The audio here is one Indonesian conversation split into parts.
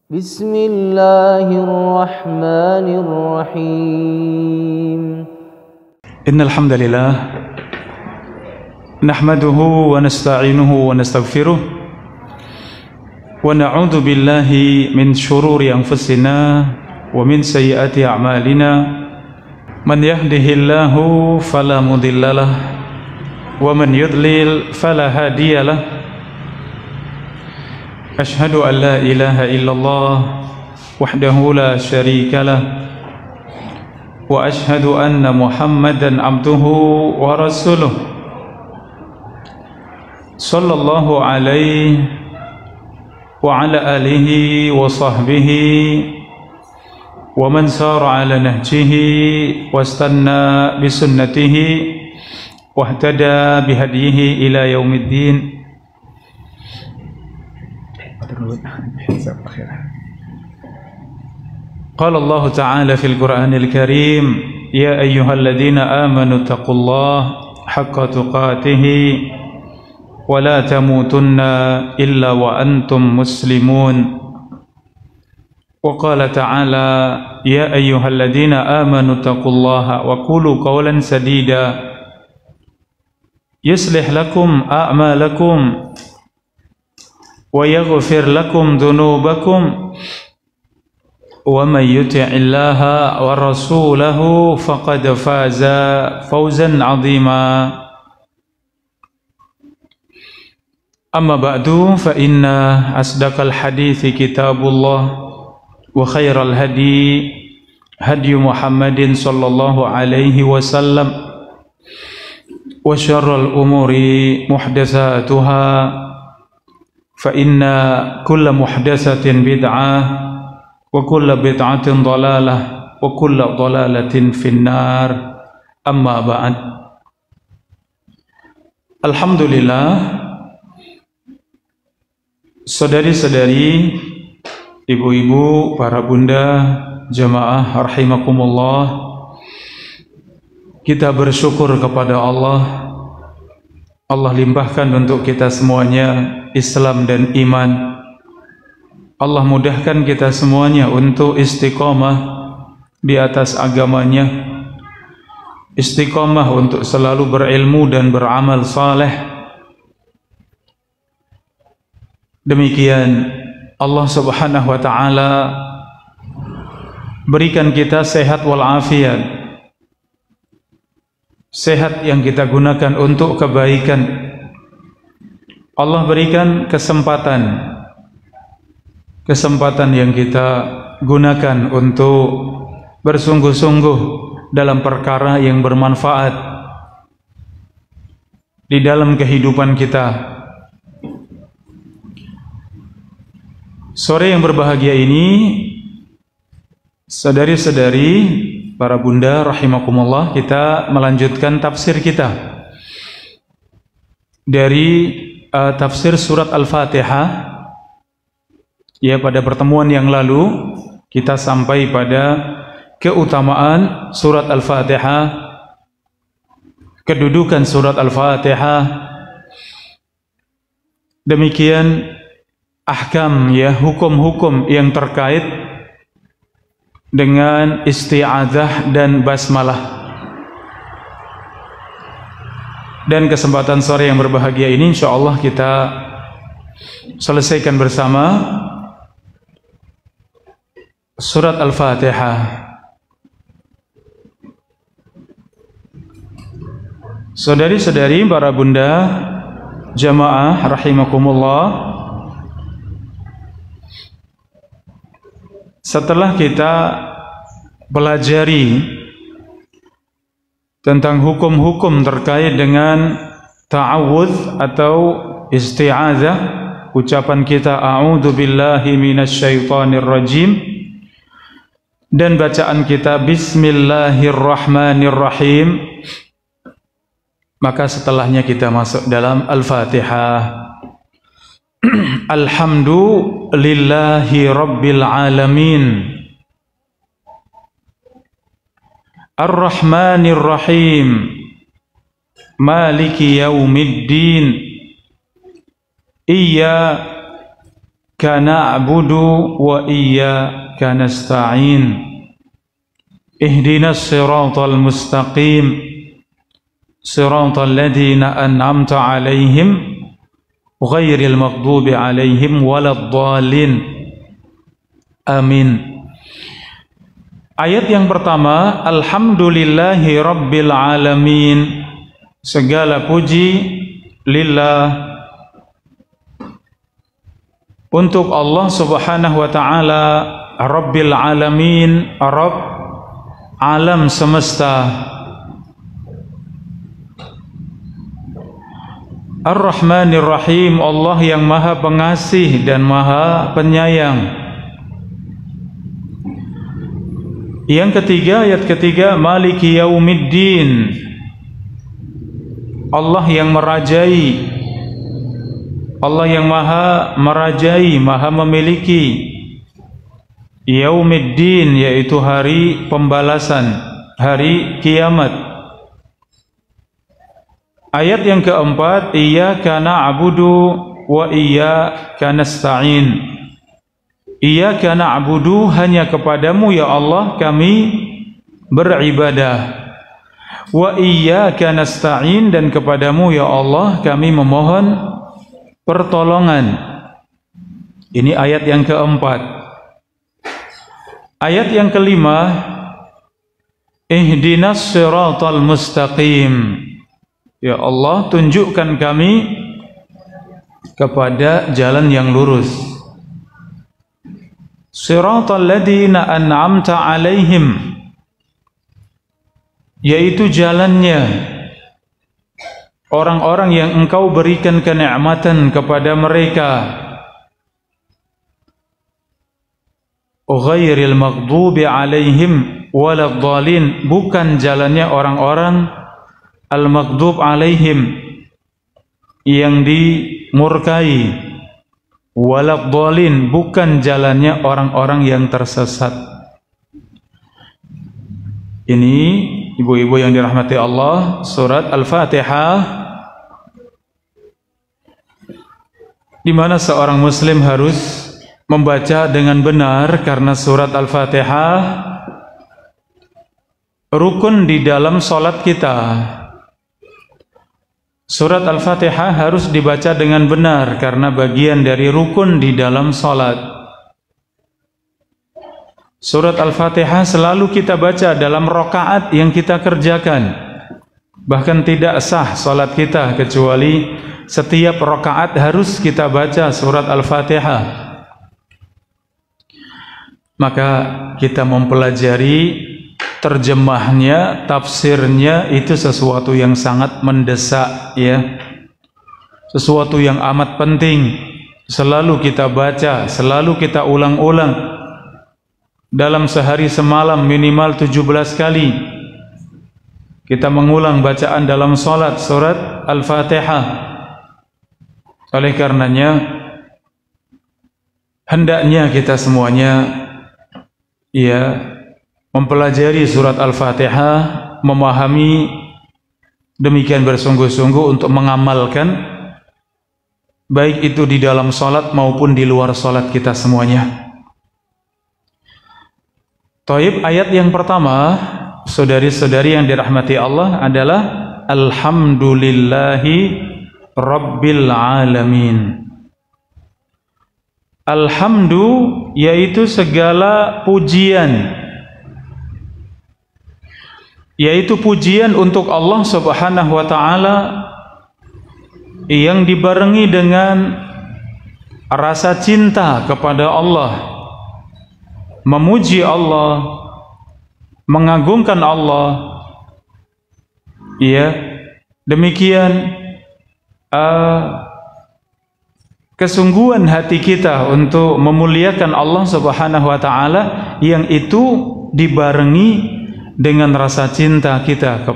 بسم الله الرحمن الرحيم إن الحمد لله نحمده ونستعينه ونستغفره ونعوذ بالله من شرور أنفسنا ومن سيئات أعمالنا من يهده الله فلا مضل له ومن يضلل فلا هادي له أشهد أن لا إله إلا الله وحده لا شريك له وأشهد أن محمدا عبده ورسوله صلى الله عليه وعلى آله وصحبه ومن سار على نهجه واستنى بسنته واهتدى بهديه إلى يوم الدين. قال الله تعالى في القرآن الكريم يا أيها الذين آمنوا اتقوا الله حق تقاته ولا تموتن إلا وأنتم مسلمون وقال تعالى يا أيها الذين آمنوا اتقوا الله وقولوا قولا سديدا يصلح لكم أعمالكم ويغفر لكم ذنوبكم ومن يطع الله ورسوله فقد فاز فوزا عظيما. أما بعد فإن أصدق الحديث كتاب الله وخير الهدي هدي محمد صلى الله عليه وسلم وشر الأمور محدثاتها فإن كل محدثة بدعة وكل بدعة ضلالة وكل ضلالة في النار أما بعد. Alhamdulillah, saudari-saudari, ibu-ibu, para bunda, jamaah rahimakumullah, kita bersyukur kepada Allah. Allah limpahkan untuk kita semuanya Islam dan iman. Allah mudahkan kita semuanya untuk istiqamah di atas agamanya, istiqamah untuk selalu berilmu dan beramal saleh. Demikian Allah subhanahu wa ta'ala berikan kita sehat walafiat, sehat yang kita gunakan untuk kebaikan. Allah berikan kesempatan yang kita gunakan untuk bersungguh-sungguh dalam perkara yang bermanfaat di dalam kehidupan kita. Sore yang berbahagia ini, saudari-saudari, para bunda rahimakumullah, kita melanjutkan tafsir kita dari tafsir surat Al-Fatihah. Ya, pada pertemuan yang lalu kita sampai pada keutamaan surat Al-Fatihah, kedudukan surat Al-Fatihah, demikian ahkam, ya, hukum-hukum yang terkait dengan isti'adzah dan basmalah. Dan kesempatan sore yang berbahagia ini insyaallah kita selesaikan bersama surat Al-Fatihah. Saudari-saudari, para bunda, jamaah rahimakumullah, setelah kita pelajari tentang hukum-hukum terkait dengan ta'awudz atau isti'adzah, ucapan kita a'udzu billahi minasyaitonir rajim, dan bacaan kita bismillahirrahmanirrahim, maka setelahnya kita masuk dalam Al-Fatihah. Alhamdulillahi rabbil alamin, Ar-Rahmanir Rahim, Maliki yaumiddin, na'budu wa iyyaka nasta'in. Ihdinas siratal mustaqim, siratal ladzina an'amta 'alaihim ghairil maghdubi 'alaihim waladdallin. Amin. Ayat yang pertama, alhamdulillahi rabbil alamin. Segala puji lillah, untuk Allah subhanahu wa ta'ala, rabbil alamin, Rabb alam semesta. Ar-Rahmanir Rahim, Allah yang maha pengasih dan maha penyayang. Yang ketiga, ayat ketiga, Maliki Yaumiddin, Allah yang merajai, Allah yang maha merajai, maha memiliki. Yaumiddin, yaitu hari pembalasan, hari kiamat. Ayat yang keempat, Iyyaka na'budu wa iyyaka nasta'in. Iyyaka na'budu, hanya kepadamu ya Allah kami beribadah. Wa iyyaka nasta'in, dan kepadamu ya Allah kami memohon pertolongan. Ini ayat yang keempat. Ayat yang kelima, Ihdinas siratal mustaqim. Ya Allah, tunjukkan kami kepada jalan yang lurus. Siratal ladzina an'amta 'alaihim, yaitu jalannya orang-orang yang Engkau berikan kenikmatan kepada mereka. Ghairil maghdubi 'alaihim waladdallin, bukan jalannya orang-orang al-maghdub 'alaihim, yang dimurkai. Waladdallin, bukan jalannya orang-orang yang tersesat. Ini ibu-ibu yang dirahmati Allah, surat Al-Fatihah, di mana seorang muslim harus membaca dengan benar, karena surat Al-Fatihah rukun di dalam salat kita. Surat Al-Fatihah harus dibaca dengan benar karena bagian dari rukun di dalam salat. Surat Al-Fatihah selalu kita baca dalam rakaat yang kita kerjakan. Bahkan tidak sah salat kita kecuali setiap rakaat harus kita baca surat Al-Fatihah. Maka kita mempelajari terjemahnya, tafsirnya, itu sesuatu yang sangat mendesak, ya. Sesuatu yang amat penting. Selalu kita baca, selalu kita ulang-ulang. Dalam sehari semalam minimal 17 kali kita mengulang bacaan dalam salat surat Al-Fatihah. Oleh karenanya hendaknya kita semuanya mempelajari surat Al-Fatihah, memahami, demikian bersungguh-sungguh untuk mengamalkan, baik itu di dalam salat maupun di luar salat kita semuanya. Taib, ayat yang pertama, saudari-saudari yang dirahmati Allah, adalah Alhamdulillahi Rabbil Alamin. Alhamdu, yaitu segala pujian, yaitu pujian untuk Allah subhanahu wa ta'ala yang dibarengi dengan rasa cinta kepada Allah, memuji Allah, mengagungkan Allah. Demikian kesungguhan hati kita untuk memuliakan Allah subhanahu wa ta'ala, yang itu dibarengi dengan rasa cinta kita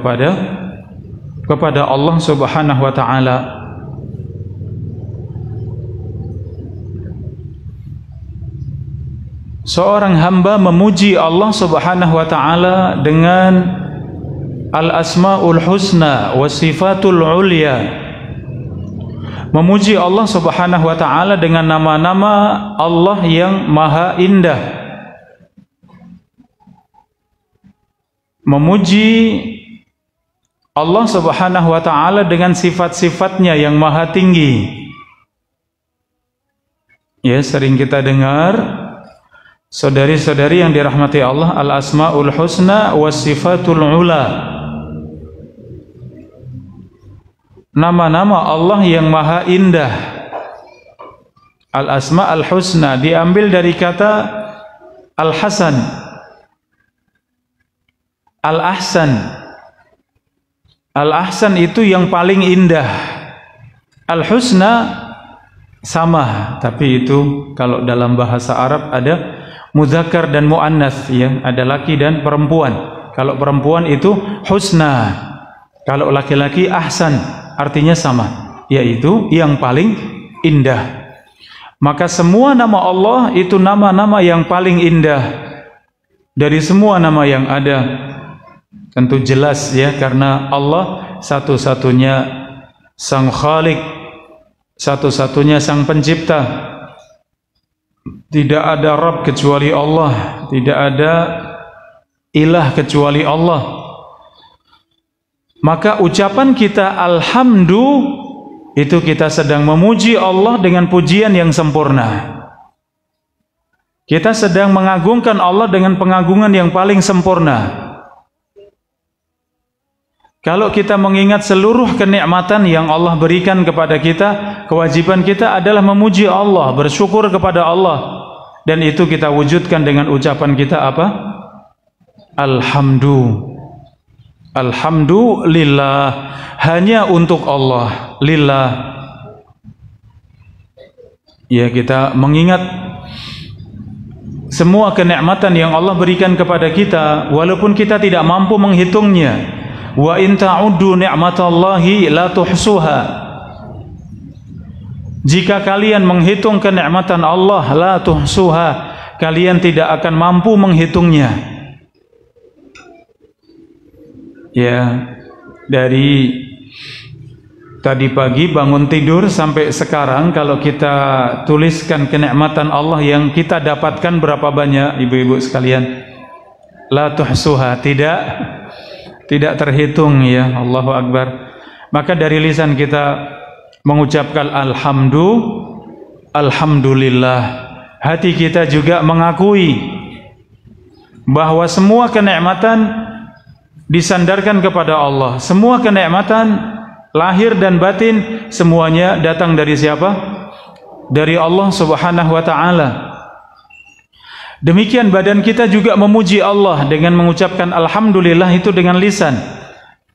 kepada Allah subhanahu wa ta'ala. Seorang hamba memuji Allah subhanahu wa ta'ala dengan al-asma'ul husna wa sifatul ulya, Memuji Allah Subhanahu wa taala dengan nama-nama Allah yang maha indah. Memuji Allah Subhanahu wa taala dengan sifat-sifatnya yang maha tinggi. Ya, sering kita dengar saudari-saudari yang dirahmati Allah, al-asmaul husna was sifatul ula. Nama-nama Allah yang maha indah. Al-asma al-husna diambil dari kata al-hasan, al-ahsan. Al-ahsan itu yang paling indah. Al-husna sama, tapi itu kalau dalam bahasa Arab ada mudzakkar dan muannats, ya, ada laki dan perempuan. Kalau perempuan itu husna, kalau laki-laki ahsan. Artinya sama, yaitu yang paling indah. Maka semua nama Allah itu nama-nama yang paling indah dari semua nama yang ada. Tentu jelas, ya, karena Allah satu-satunya Sang Khalik, satu-satunya Sang Pencipta. Tidak ada Rabb kecuali Allah, tidak ada ilah kecuali Allah. Maka ucapan kita alhamdu itu kita sedang memuji Allah dengan pujian yang sempurna. Kita sedang mengagungkan Allah dengan pengagungan yang paling sempurna. Kalau kita mengingat seluruh kenikmatan yang Allah berikan kepada kita, kewajiban kita adalah memuji Allah, bersyukur kepada Allah. Dan itu kita wujudkan dengan ucapan kita apa? Alhamdu. Alhamdulillah, hanya untuk Allah, lillah. Ya, kita mengingat semua kenikmatan yang Allah berikan kepada kita, walaupun kita tidak mampu menghitungnya. Wa in ta'uddu ni'matallahi la tuhsuha. Jika kalian menghitung kenikmatan Allah, la tuhsuha, kalian tidak akan mampu menghitungnya. Ya, dari tadi pagi bangun tidur sampai sekarang, kalau kita tuliskan kenikmatan Allah yang kita dapatkan berapa banyak, ibu-ibu sekalian? La tuhsuha, tidak terhitung, ya. Allahu Akbar. Maka dari lisan kita mengucapkan alhamdulillah, hati kita juga mengakui bahwa semua kenikmatan disandarkan kepada Allah. Semua kenikmatan lahir dan batin semuanya datang dari siapa? Dari Allah Subhanahu wa taala. Demikian badan kita juga memuji Allah dengan mengucapkan alhamdulillah itu dengan lisan.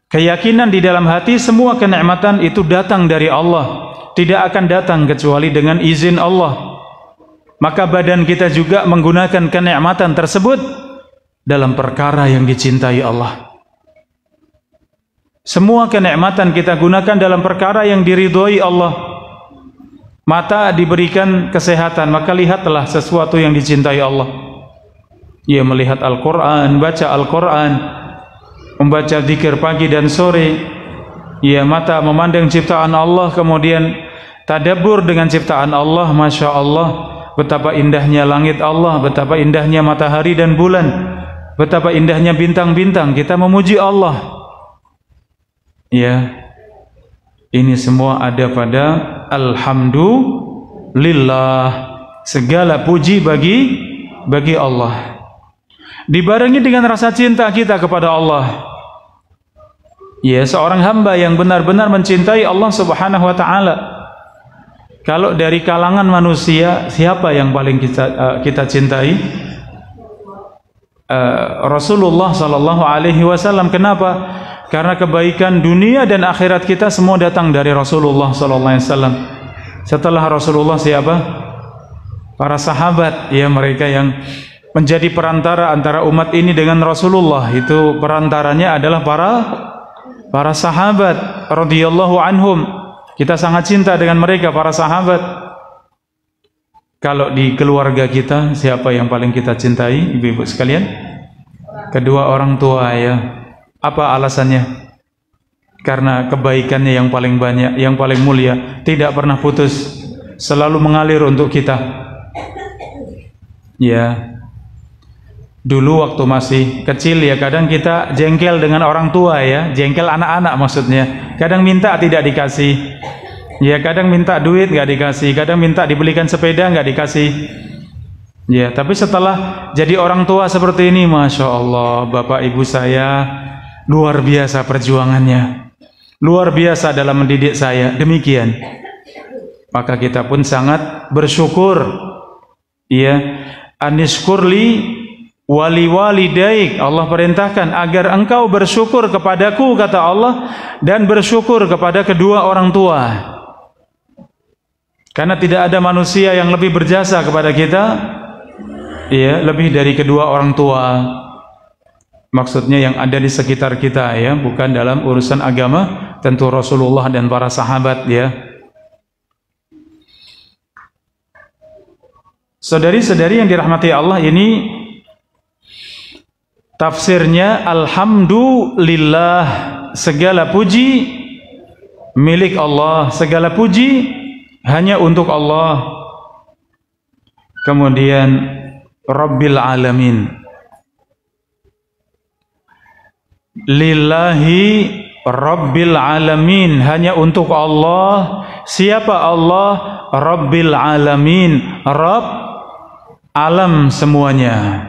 Keyakinan di dalam hati semua kenikmatan itu datang dari Allah, tidak akan datang kecuali dengan izin Allah. Maka badan kita juga menggunakan kenikmatan tersebut dalam perkara yang dicintai Allah. Semua kenikmatan kita gunakan dalam perkara yang diridhoi Allah. Mata diberikan kesehatan, maka lihatlah sesuatu yang dicintai Allah. Ia melihat Al-Quran, baca Al-Quran, membaca zikir pagi dan sore. Ia mata memandang ciptaan Allah, kemudian tadabbur dengan ciptaan Allah. Masya Allah, betapa indahnya langit Allah, betapa indahnya matahari dan bulan, betapa indahnya bintang-bintang. Kita memuji Allah. Ya, ini semua ada pada alhamdulillah. Segala puji bagi Allah, dibarengi dengan rasa cinta kita kepada Allah. Ya, seorang hamba yang benar-benar mencintai Allah Subhanahu wa taala. Kalau dari kalangan manusia, siapa yang paling kita cintai? Rasulullah sallallahu alaihi wasallam. Kenapa? Karena kebaikan dunia dan akhirat kita semua datang dari Rasulullah sallallahu alaihi wasallam. Setelah Rasulullah siapa? Para sahabat, ya, mereka yang menjadi perantara antara umat ini dengan Rasulullah. Itu perantaranya adalah para sahabat radhiyallahu anhum. Kita sangat cinta dengan mereka, para sahabat. Kalau di keluarga kita, siapa yang paling kita cintai, ibu-ibu sekalian? Kedua orang tua, ya. Apa alasannya? karena kebaikannya yang paling banyak, yang paling mulia, tidak pernah putus, selalu mengalir untuk kita. Ya, dulu waktu masih kecil ya, kadang kita jengkel dengan orang tua ya, jengkel anak-anak maksudnya. Kadang minta tidak dikasih, ya kadang minta duit nggak dikasih, kadang minta dibelikan sepeda nggak dikasih. Ya, tapi setelah jadi orang tua seperti ini, Masya Allah, bapak ibu saya luar biasa perjuangannya, luar biasa dalam mendidik saya, demikian. Maka kita pun sangat bersyukur. Ya, anishkurli wali walidaik, Allah perintahkan agar engkau bersyukur kepadaku, kata Allah, dan bersyukur kepada kedua orang tua. Karena tidak ada manusia yang lebih berjasa kepada kita, ya, lebih dari kedua orang tua. Maksudnya yang ada di sekitar kita ya, bukan dalam urusan agama, tentu Rasulullah dan para sahabat ya. Saudari-saudari yang dirahmati Allah, ini tafsirnya alhamdulillah, segala puji milik Allah, segala puji hanya untuk Allah. Kemudian Rabbil alamin, lillahi Rabbil alamin, hanya untuk Allah. Siapa Allah? Rabbil alamin, Rabb alam semuanya.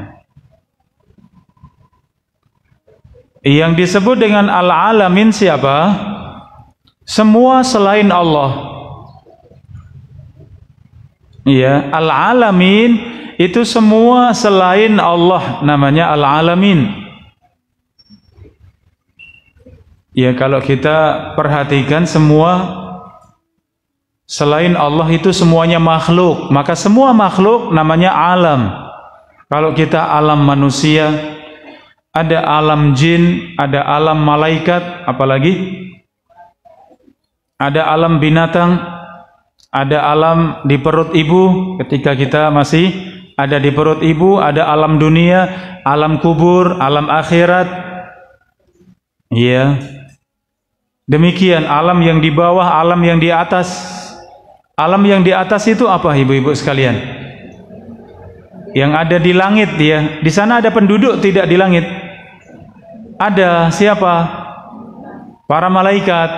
Yang disebut dengan al-alamin siapa? Semua selain Allah. Ya, al-alamin itu semua selain Allah, namanya al-alamin. Ya, kalau kita perhatikan semua selain Allah itu semuanya makhluk, maka semua makhluk namanya alam. Kalau kita alam manusia, ada alam jin, ada alam malaikat, apalagi ada alam binatang, ada alam di perut ibu ketika kita masih ada di perut ibu, ada alam dunia, alam kubur, alam akhirat. Iya. Demikian alam yang di bawah, alam yang di atas. Alam yang di atas itu apa, ibu-ibu sekalian? Yang ada di langit ya. Di sana ada penduduk tidak di langit? Ada. Siapa? Para malaikat.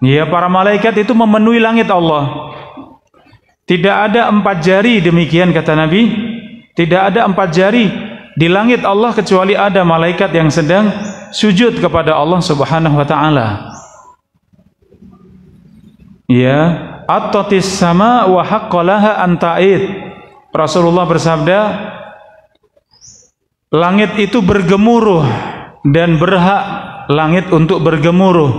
Ya, para malaikat itu memenuhi langit Allah. Tidak ada 4 jari, demikian kata Nabi. Tidak ada 4 jari di langit Allah kecuali ada malaikat yang sedang sujud kepada Allah Subhanahu wa taala. Ya, at-tatis sama wa haqqalaha anta'id. Rasulullah bersabda, langit itu bergemuruh dan berhak langit untuk bergemuruh.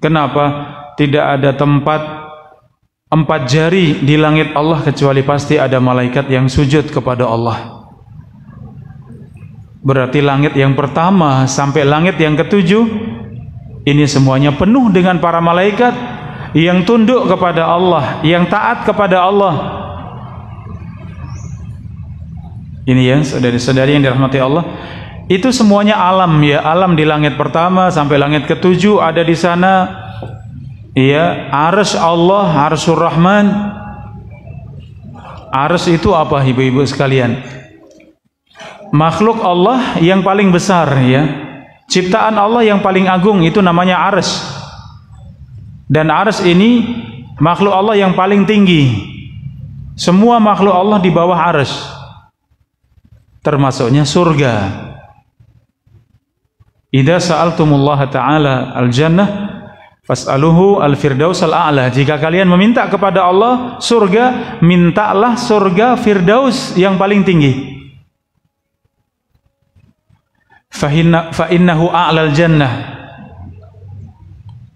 Kenapa? Tidak ada tempat 4 jari di langit Allah kecuali pasti ada malaikat yang sujud kepada Allah. Berarti langit yang pertama sampai langit yang ke-7 ini semuanya penuh dengan para malaikat yang tunduk kepada Allah, yang taat kepada Allah. Ini ya, saudari-saudari yang dirahmati Allah, itu semuanya alam ya, alam di langit pertama sampai langit ke-7 ada di sana. Ya, arsy Allah, arsyur Rahman. Arsy itu apa, ibu-ibu sekalian? Makhluk Allah yang paling besar ya. Ciptaan Allah yang paling agung itu namanya arsy. Dan arsy ini makhluk Allah yang paling tinggi. Semua makhluk Allah di bawah arsy, termasuknya surga. Idza sa'altumullaha ta'ala al-jannah fas'aluhu al-firdaus al-a'la. Jika kalian meminta kepada Allah surga, mintalah surga firdaus yang paling tinggi. Fa innahu a'lal jannah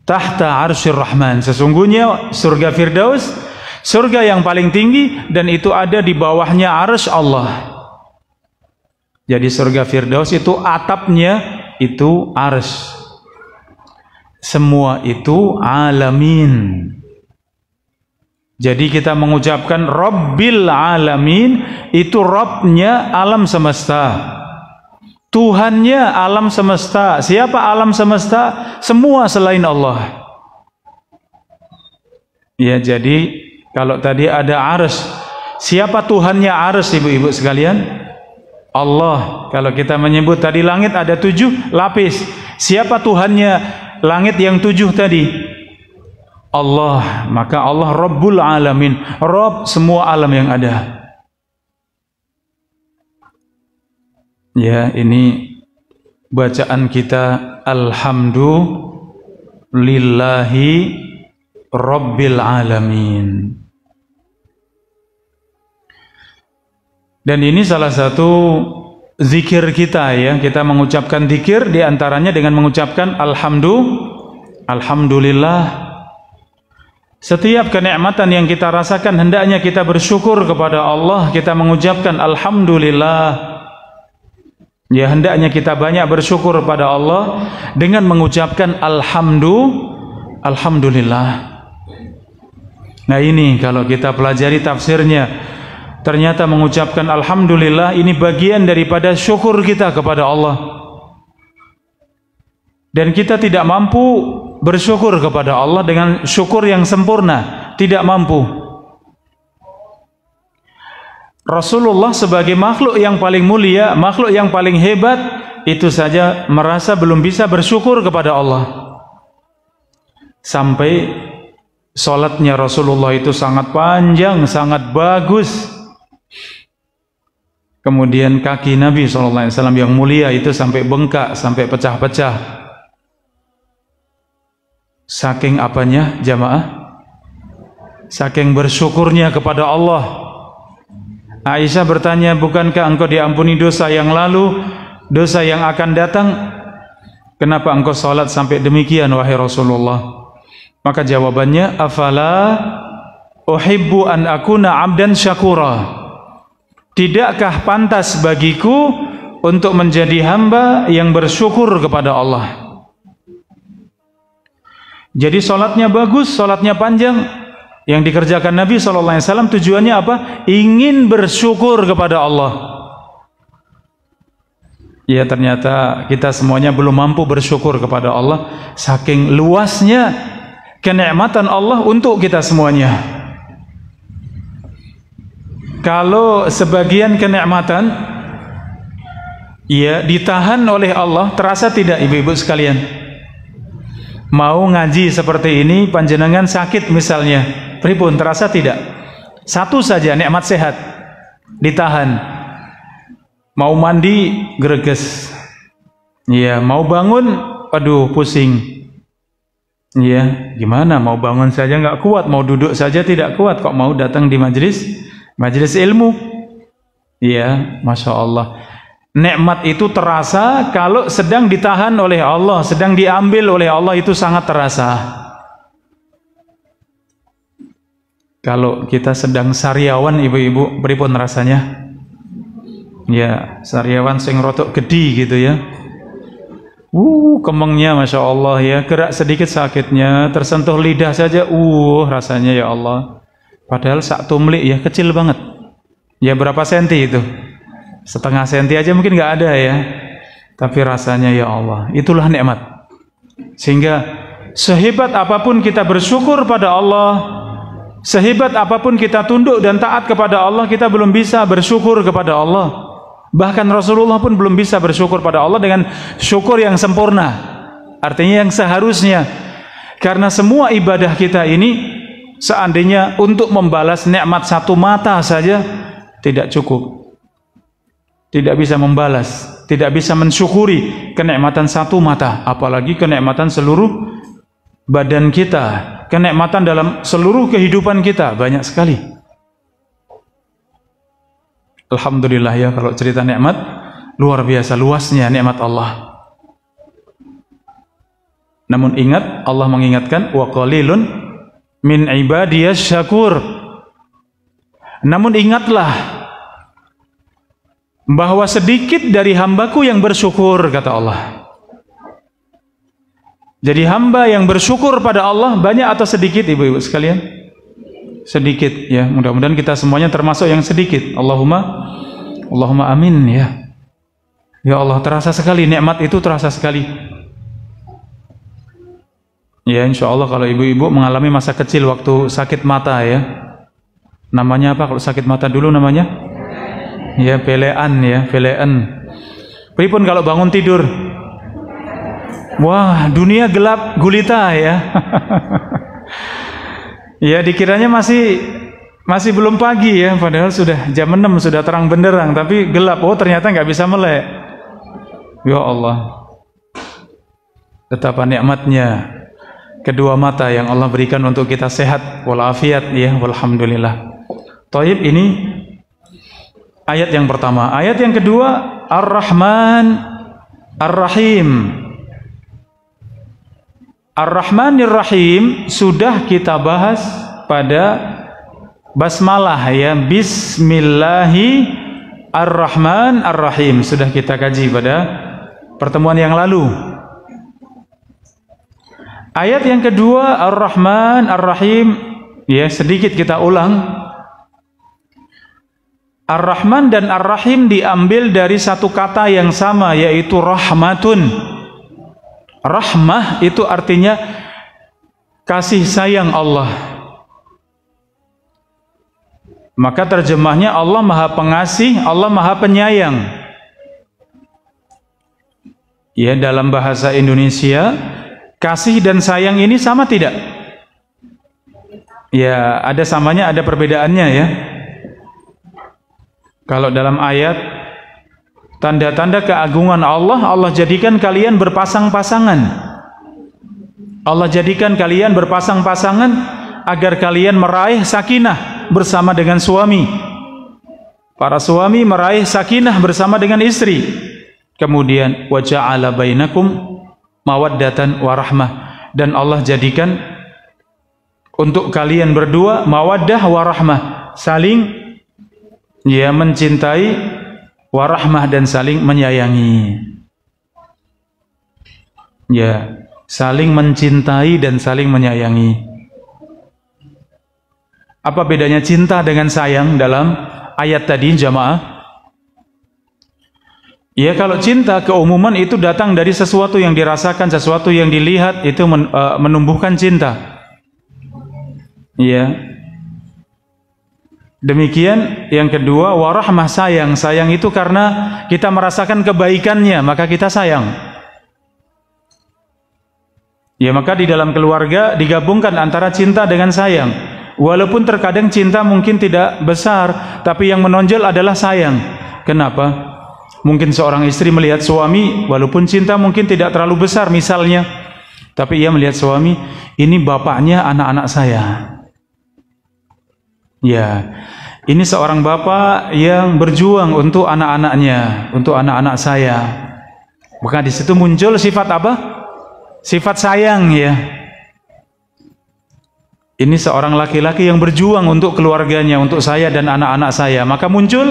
tahta arsyir Rahman. Sesungguhnya surga firdaus, surga yang paling tinggi, dan itu ada di bawahnya arsy Allah. Jadi surga firdaus itu atapnya itu arsy. Semua itu alamin. Jadi kita mengucapkan Rabbil alamin, itu Rabbnya alam semesta. Tuhannya alam semesta. Siapa alam semesta? Semua selain Allah. Ya, jadi kalau tadi ada arsy, siapa Tuhannya arsy, ibu-ibu sekalian? Allah. Kalau kita menyebut tadi langit ada 7 lapis. Siapa Tuhannya langit yang 7 tadi? Allah. Maka Allah Rabbul Alamin, Rabb semua alam yang ada. Ya, ini bacaan kita Alhamdulillahi Rabbil Alamin. Dan ini salah satu zikir kita ya. Kita mengucapkan zikir diantaranya dengan mengucapkan Alhamdulillah. Setiap kenikmatan yang kita rasakan hendaknya kita bersyukur kepada Allah. Kita mengucapkan Alhamdulillah. Ya, hendaknya kita banyak bersyukur pada Allah dengan mengucapkan Alhamdulillah. Nah, ini kalau kita pelajari tafsirnya, ternyata mengucapkan Alhamdulillah ini bagian daripada syukur kita kepada Allah. Dan kita tidak mampu bersyukur kepada Allah dengan syukur yang sempurna, tidak mampu. Rasulullah sebagai makhluk yang paling mulia, makhluk yang paling hebat, itu saja merasa belum bisa bersyukur kepada Allah. Sampai salatnya Rasulullah itu sangat panjang, sangat bagus. Kemudian kaki Nabi SAW yang mulia itu sampai bengkak, sampai pecah-pecah. Saking apanya jamaah? Saking bersyukurnya kepada Allah. Aisyah bertanya, bukankah engkau diampuni dosa yang lalu, dosa yang akan datang? Kenapa engkau salat sampai demikian wahai Rasulullah? Maka jawabannya, afala uhibbu an akuna abdan syakura. Tidakkah pantas bagiku untuk menjadi hamba yang bersyukur kepada Allah? Jadi salatnya bagus, salatnya panjang. Yang dikerjakan Nabi SAW tujuannya apa? Ingin bersyukur kepada Allah. Ya, ternyata kita semuanya belum mampu bersyukur kepada Allah. Saking luasnya kenikmatan Allah untuk kita semuanya. Kalau sebagian kenikmatan ya ditahan oleh Allah, terasa tidak ibu-ibu sekalian? Mau ngaji seperti ini, panjenengan sakit misalnya, pripun terasa tidak? Satu saja nikmat sehat ditahan. Mau mandi greges. Ya, mau bangun aduh pusing. Ya, gimana mau bangun saja nggak kuat, mau duduk saja tidak kuat, kok mau datang di majelis ilmu. Ya, Masya Allah. Nikmat itu terasa kalau sedang ditahan oleh Allah, sedang diambil oleh Allah, itu sangat terasa. Kalau kita sedang sariawan ibu-ibu, pripun rasanya? Ya, sariawan sing rotok gede gitu ya. Kemengnya Masya Allah ya, gerak sedikit sakitnya, tersentuh lidah saja, rasanya ya Allah. Padahal sak tumlik ya, kecil banget. Ya berapa senti itu? Setengah senti aja mungkin nggak ada ya. Tapi rasanya ya Allah, itulah nikmat. Sehingga sehebat apapun kita bersyukur pada Allah, sehebat apapun kita tunduk dan taat kepada Allah, kita belum bisa bersyukur kepada Allah. Bahkan Rasulullah pun belum bisa bersyukur pada Allah dengan syukur yang sempurna. Artinya yang seharusnya. Karena semua ibadah kita ini seandainya untuk membalas nikmat satu mata saja tidak cukup. Tidak bisa membalas, tidak bisa mensyukuri kenikmatan satu mata, apalagi kenikmatan seluruh badan kita, kenikmatan dalam seluruh kehidupan kita, banyak sekali. Alhamdulillah ya, kalau cerita nikmat luar biasa luasnya nikmat Allah. Namun ingat, Allah mengingatkan wa qalilun min ibadiyas syakur. Namun ingatlah bahwa sedikit dari hambaku yang bersyukur, kata Allah. Jadi hamba yang bersyukur pada Allah banyak atau sedikit ibu-ibu sekalian? Sedikit ya, mudah-mudahan kita semuanya termasuk yang sedikit. Allahumma amin ya. Ya Allah, terasa sekali nikmat itu, terasa sekali. Ya, insya Allah kalau ibu-ibu mengalami masa kecil waktu sakit mata ya. Namanya apa kalau sakit mata dulu namanya? Ya, pelean ya, pelean. Pripun kalau bangun tidur? Wah, dunia gelap gulita ya. Ya, dikiranya masih belum pagi ya, padahal sudah jam 6, sudah terang benderang, tapi gelap. Oh, ternyata nggak bisa melek. Ya Allah, betapa nikmatnya kedua mata yang Allah berikan untuk kita sehat walafiat ya, walhamdulillah. Thayyib, ini ayat yang pertama. Ayat yang kedua, Ar-Rahman Ar-Rahim. Ar-Rahmanir Rahim sudah kita bahas pada basmalah ya, Bismillahi Ar-Rahman Ar-Rahim, sudah kita kaji pada pertemuan yang lalu. Ayat yang kedua, Ar-Rahman Ar-Rahim, ya sedikit kita ulang. Ar-Rahman dan Ar-Rahim diambil dari satu kata yang sama, yaitu rahmatun. Rahmah itu artinya kasih sayang Allah. Maka terjemahnya Allah Maha Pengasih, Allah Maha Penyayang. Ya, dalam bahasa Indonesia, kasih dan sayang ini sama tidak? Ya, ada samanya, ada perbedaannya ya. Kalau dalam ayat, tanda-tanda keagungan Allah, Allah jadikan kalian berpasang-pasangan. Allah jadikan kalian berpasang-pasangan agar kalian meraih sakinah bersama dengan suami. Para suami meraih sakinah bersama dengan istri. Kemudian wa ja'ala bainakum mawaddatan warahmah, dan Allah jadikan untuk kalian berdua mawaddah warahmah, saling ya mencintai, warahmah dan saling menyayangi. Ya, saling mencintai dan saling menyayangi. Apa bedanya cinta dengan sayang dalam ayat tadi, jamaah? Ya, kalau cinta keumuman itu datang dari sesuatu yang dirasakan, sesuatu yang dilihat, itu menumbuhkan cinta. Ya. Demikian yang kedua, warahmah, sayang. Sayang itu karena kita merasakan kebaikannya, maka kita sayang. Ya, maka di dalam keluarga digabungkan antara cinta dengan sayang. Walaupun terkadang cinta mungkin tidak besar, tapi yang menonjol adalah sayang. Kenapa? Mungkin seorang istri melihat suami, walaupun cinta mungkin tidak terlalu besar misalnya, tapi ia melihat suami, ini bapaknya anak-anak saya. Ya, ini seorang bapak yang berjuang untuk anak-anaknya, untuk anak-anak saya. Maka di situ muncul sifat apa? Sifat sayang ya. Ini seorang laki-laki yang berjuang untuk keluarganya, untuk saya dan anak-anak saya. Maka muncul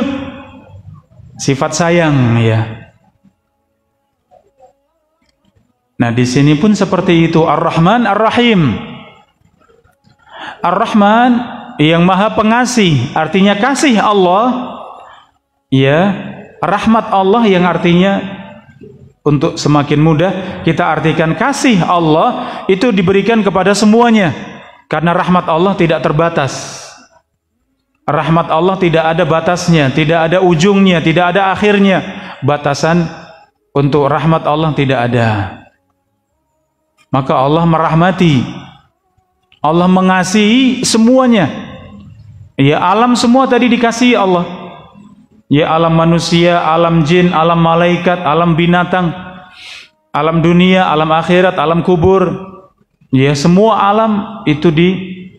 sifat sayang ya. Nah, di sini pun seperti itu. Ar-Rahman Ar-Rahim. Ar-Rahman yang Maha Pengasih, artinya kasih Allah. Ya, rahmat Allah yang artinya, untuk semakin mudah kita artikan, kasih Allah itu diberikan kepada semuanya. Karena rahmat Allah tidak terbatas. Rahmat Allah tidak ada batasnya, tidak ada ujungnya, tidak ada akhirnya. Batasan untuk rahmat Allah tidak ada. Maka Allah merahmati, Allah mengasihi semuanya. Ya, alam semua tadi dikasihi Allah. Ya, alam manusia, alam jin, alam malaikat, alam binatang, alam dunia, alam akhirat, alam kubur. Ya, semua alam itu dikasihi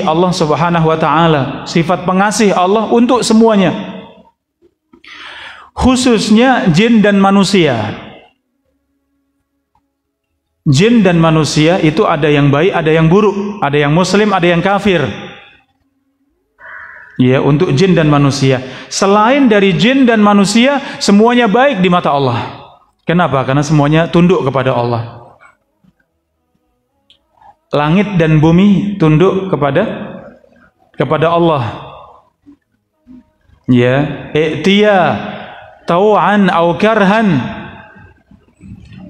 Allah Subhanahu wa ta'ala. Sifat pengasih Allah untuk semuanya, khususnya jin dan manusia. Jin dan manusia itu ada yang baik, ada yang buruk, ada yang muslim, ada yang kafir. Ya, untuk jin dan manusia. Selain dari jin dan manusia, semuanya baik di mata Allah. Kenapa? Karena semuanya tunduk kepada Allah. Langit dan bumi tunduk kepada Allah. Ya, i'tiya tau'an au karhan.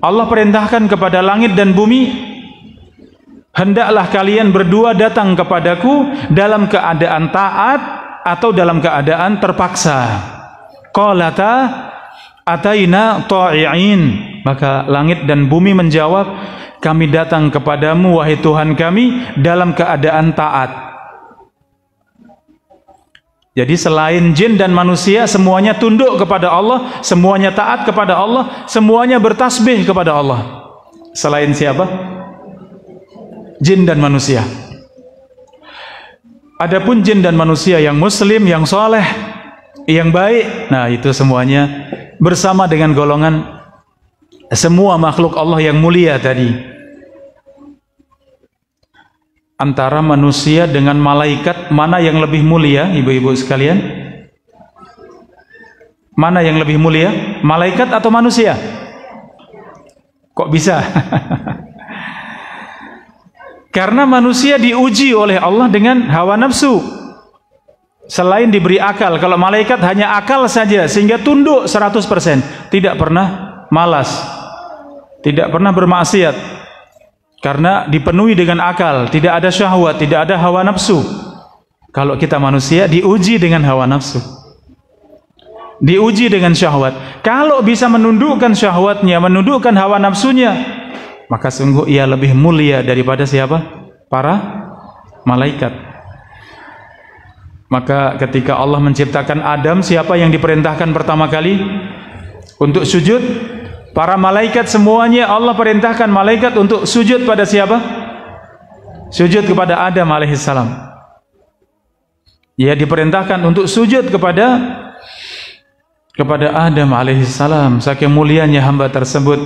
Allah perintahkan kepada langit dan bumi, hendaklah kalian berdua datang kepadaku dalam keadaan taat atau dalam keadaan terpaksa. Qalata ataina ta'i'in. Maka langit dan bumi menjawab, kami datang kepadamu wahai Tuhan kami dalam keadaan taat. Jadi selain jin dan manusia semuanya tunduk kepada Allah, semuanya taat kepada Allah, semuanya bertasbih kepada Allah. Selain siapa? Jin dan manusia. Adapun jin dan manusia yang muslim, yang soleh, yang baik, nah itu semuanya bersama dengan golongan semua makhluk Allah yang mulia tadi. Antara manusia dengan malaikat, mana yang lebih mulia, ibu-ibu sekalian? Mana yang lebih mulia? Malaikat atau manusia? Kok bisa? Karena manusia diuji oleh Allah dengan hawa nafsu. Selain diberi akal, kalau malaikat hanya akal saja sehingga tunduk 100%, tidak pernah malas, tidak pernah bermaksiat. Karena dipenuhi dengan akal, tidak ada syahwat, tidak ada hawa nafsu. Kalau kita manusia diuji dengan hawa nafsu, diuji dengan syahwat. Kalau bisa menundukkan syahwatnya, menundukkan hawa nafsunya, maka sungguh ia lebih mulia daripada siapa? Para malaikat. Maka ketika Allah menciptakan Adam, siapa yang diperintahkan pertama kali untuk sujud? Para malaikat semuanya Allah perintahkan malaikat untuk sujud pada siapa? Sujud kepada Adam alaihissalam. Ia diperintahkan untuk sujud kepada Adam alaihissalam. Saking mulianya hamba tersebut.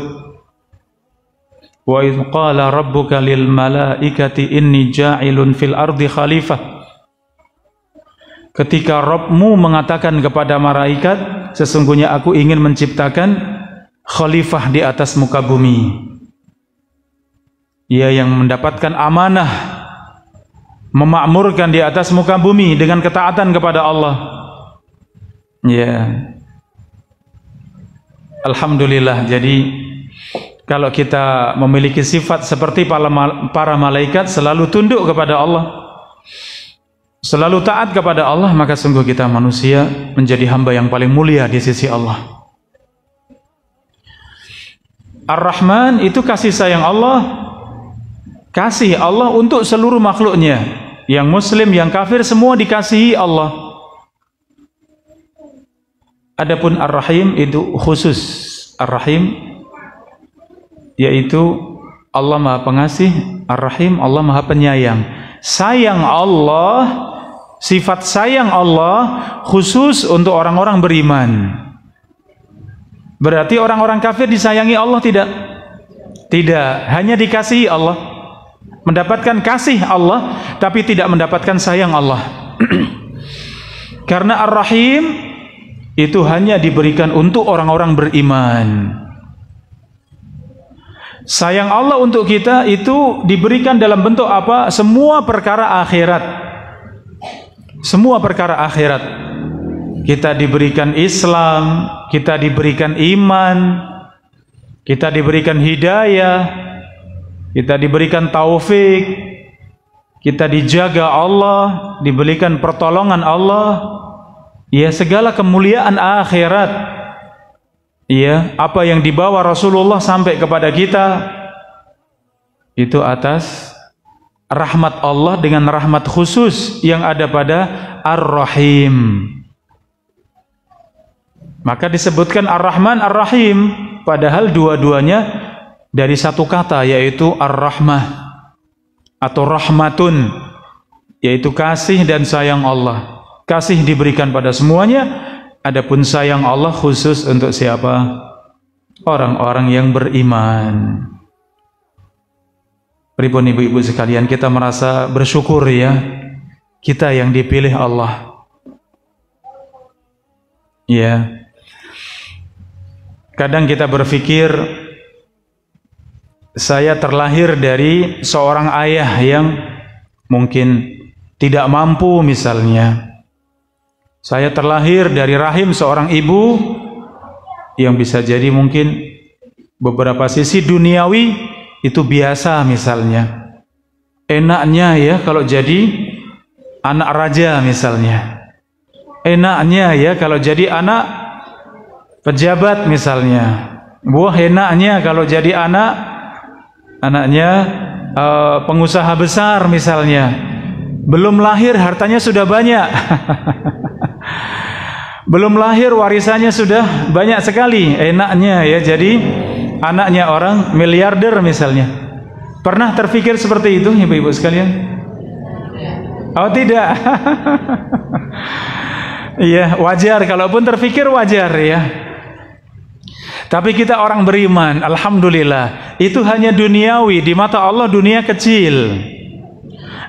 Wa idz qala rabbuka lil malaikati inni ja'ilun fil ardi khalifah. Ketika Rabbmu mengatakan kepada malaikat, sesungguhnya aku ingin menciptakan khalifah di atas muka bumi. Ia yang mendapatkan amanah memakmurkan di atas muka bumi dengan ketaatan kepada Allah. Ya. Alhamdulillah. Jadi kalau kita memiliki sifat seperti para malaikat, selalu tunduk kepada Allah, selalu taat kepada Allah, maka sungguh kita manusia menjadi hamba yang paling mulia di sisi Allah. Ar-Rahman itu kasih sayang Allah, kasih Allah untuk seluruh makhluknya, yang muslim, yang kafir, semua dikasihi Allah. Adapun Ar-Rahim itu khusus. Ar-Rahim yaitu Allah Maha Pengasih, Ar-Rahim Allah Maha Penyayang. Sayang Allah, sifat sayang Allah khusus untuk orang-orang beriman. Berarti orang-orang kafir disayangi Allah tidak? Tidak, hanya dikasihi Allah. Mendapatkan kasih Allah, tapi tidak mendapatkan sayang Allah. Karena Ar-Rahim itu hanya diberikan untuk orang-orang beriman. Sayang Allah untuk kita itu diberikan dalam bentuk apa? Semua perkara akhirat. Semua perkara akhirat. Kita diberikan Islam, kita diberikan iman, kita diberikan hidayah, kita diberikan taufik, kita dijaga Allah, diberikan pertolongan Allah. Ya, segala kemuliaan akhirat. Ya, apa yang dibawa Rasulullah sampai kepada kita itu atas rahmat Allah dengan rahmat khusus yang ada pada Ar-Rahim. Maka disebutkan Ar-Rahman, Ar-Rahim, padahal dua-duanya dari satu kata, yaitu Ar-Rahmah atau Rahmatun, yaitu kasih dan sayang Allah. Kasih diberikan pada semuanya, adapun sayang Allah khusus untuk siapa? Orang-orang yang beriman. Pripun ibu-ibu sekalian, kita merasa bersyukur ya, kita yang dipilih Allah. Ya. Kadang kita berpikir, saya terlahir dari seorang ayah yang mungkin tidak mampu misalnya, Saya terlahir dari rahim seorang ibu yang bisa jadi mungkin beberapa sisi duniawi itu biasa misalnya. Enaknya ya kalau jadi anak raja misalnya. Enaknya ya kalau jadi anak pejabat misalnya. Wah, enaknya kalau jadi anaknya pengusaha besar misalnya. Belum lahir hartanya sudah banyak. Belum lahir warisannya sudah banyak sekali. Enaknya ya jadi anaknya orang miliarder misalnya. Pernah terfikir seperti itu ibu-ibu sekalian? Oh tidak. Iya, wajar, kalaupun terfikir wajar ya. Tapi kita orang beriman, alhamdulillah, itu hanya duniawi, di mata Allah dunia kecil.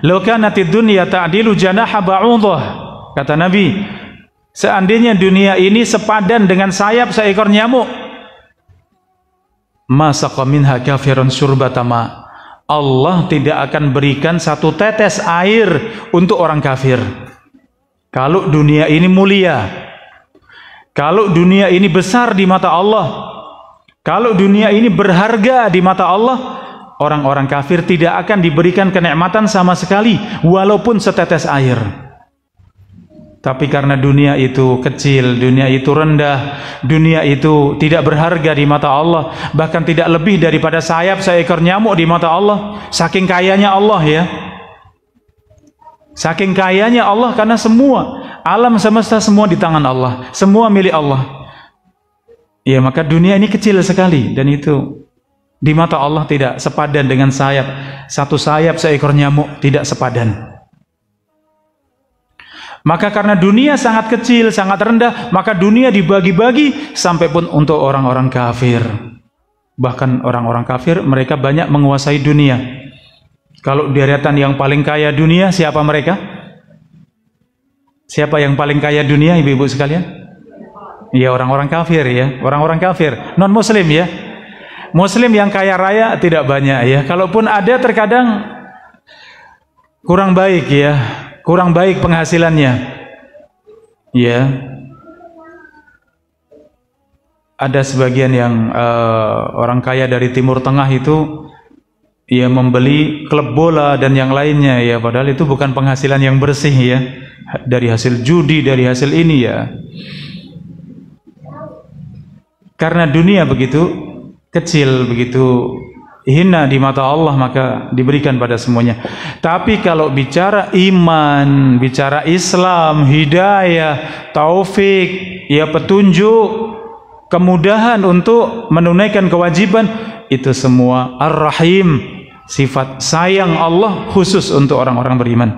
Law kanatid dunya ta'dilu janaha ba'udah, kata Nabi, seandainya dunia ini sepadan dengan sayap seekor nyamuk, ma saqa minha kafirun syurbatama, Allah tidak akan berikan satu tetes air untuk orang kafir. Kalau dunia ini mulia, kalau dunia ini besar di mata Allah, kalau dunia ini berharga di mata Allah, orang-orang kafir tidak akan diberikan kenikmatan sama sekali, walaupun setetes air. Tapi karena dunia itu kecil, dunia itu rendah, dunia itu tidak berharga di mata Allah, bahkan tidak lebih daripada sayap seekor nyamuk di mata Allah, saking kayanya Allah ya. Saking kayanya Allah, karena semua alam semesta semua di tangan Allah, semua milik Allah. Ya, maka dunia ini kecil sekali, dan itu di mata Allah tidak sepadan dengan sayap. Satu sayap seekor nyamuk tidak sepadan. Maka karena dunia sangat kecil, sangat rendah, maka dunia dibagi-bagi sampai pun untuk orang-orang kafir. Bahkan orang-orang kafir mereka banyak menguasai dunia. Kalau deretan yang paling kaya dunia, siapa mereka? Siapa yang paling kaya dunia, ibu-ibu sekalian? Ya, orang-orang kafir ya, orang-orang kafir, non-muslim ya. Muslim yang kaya raya tidak banyak ya. Kalaupun ada terkadang kurang baik ya, kurang baik penghasilannya. Ya. Ada sebagian yang orang kaya dari Timur Tengah itu ya membeli klub bola dan yang lainnya ya, padahal itu bukan penghasilan yang bersih ya, dari hasil judi, dari hasil ini ya. Karena dunia begitu kecil, begitu hina di mata Allah, maka diberikan pada semuanya. Tapi kalau bicara iman, bicara Islam, hidayah, taufik, ya petunjuk, kemudahan untuk menunaikan kewajiban, itu semua Ar-Rahim, sifat sayang Allah khusus untuk orang-orang beriman.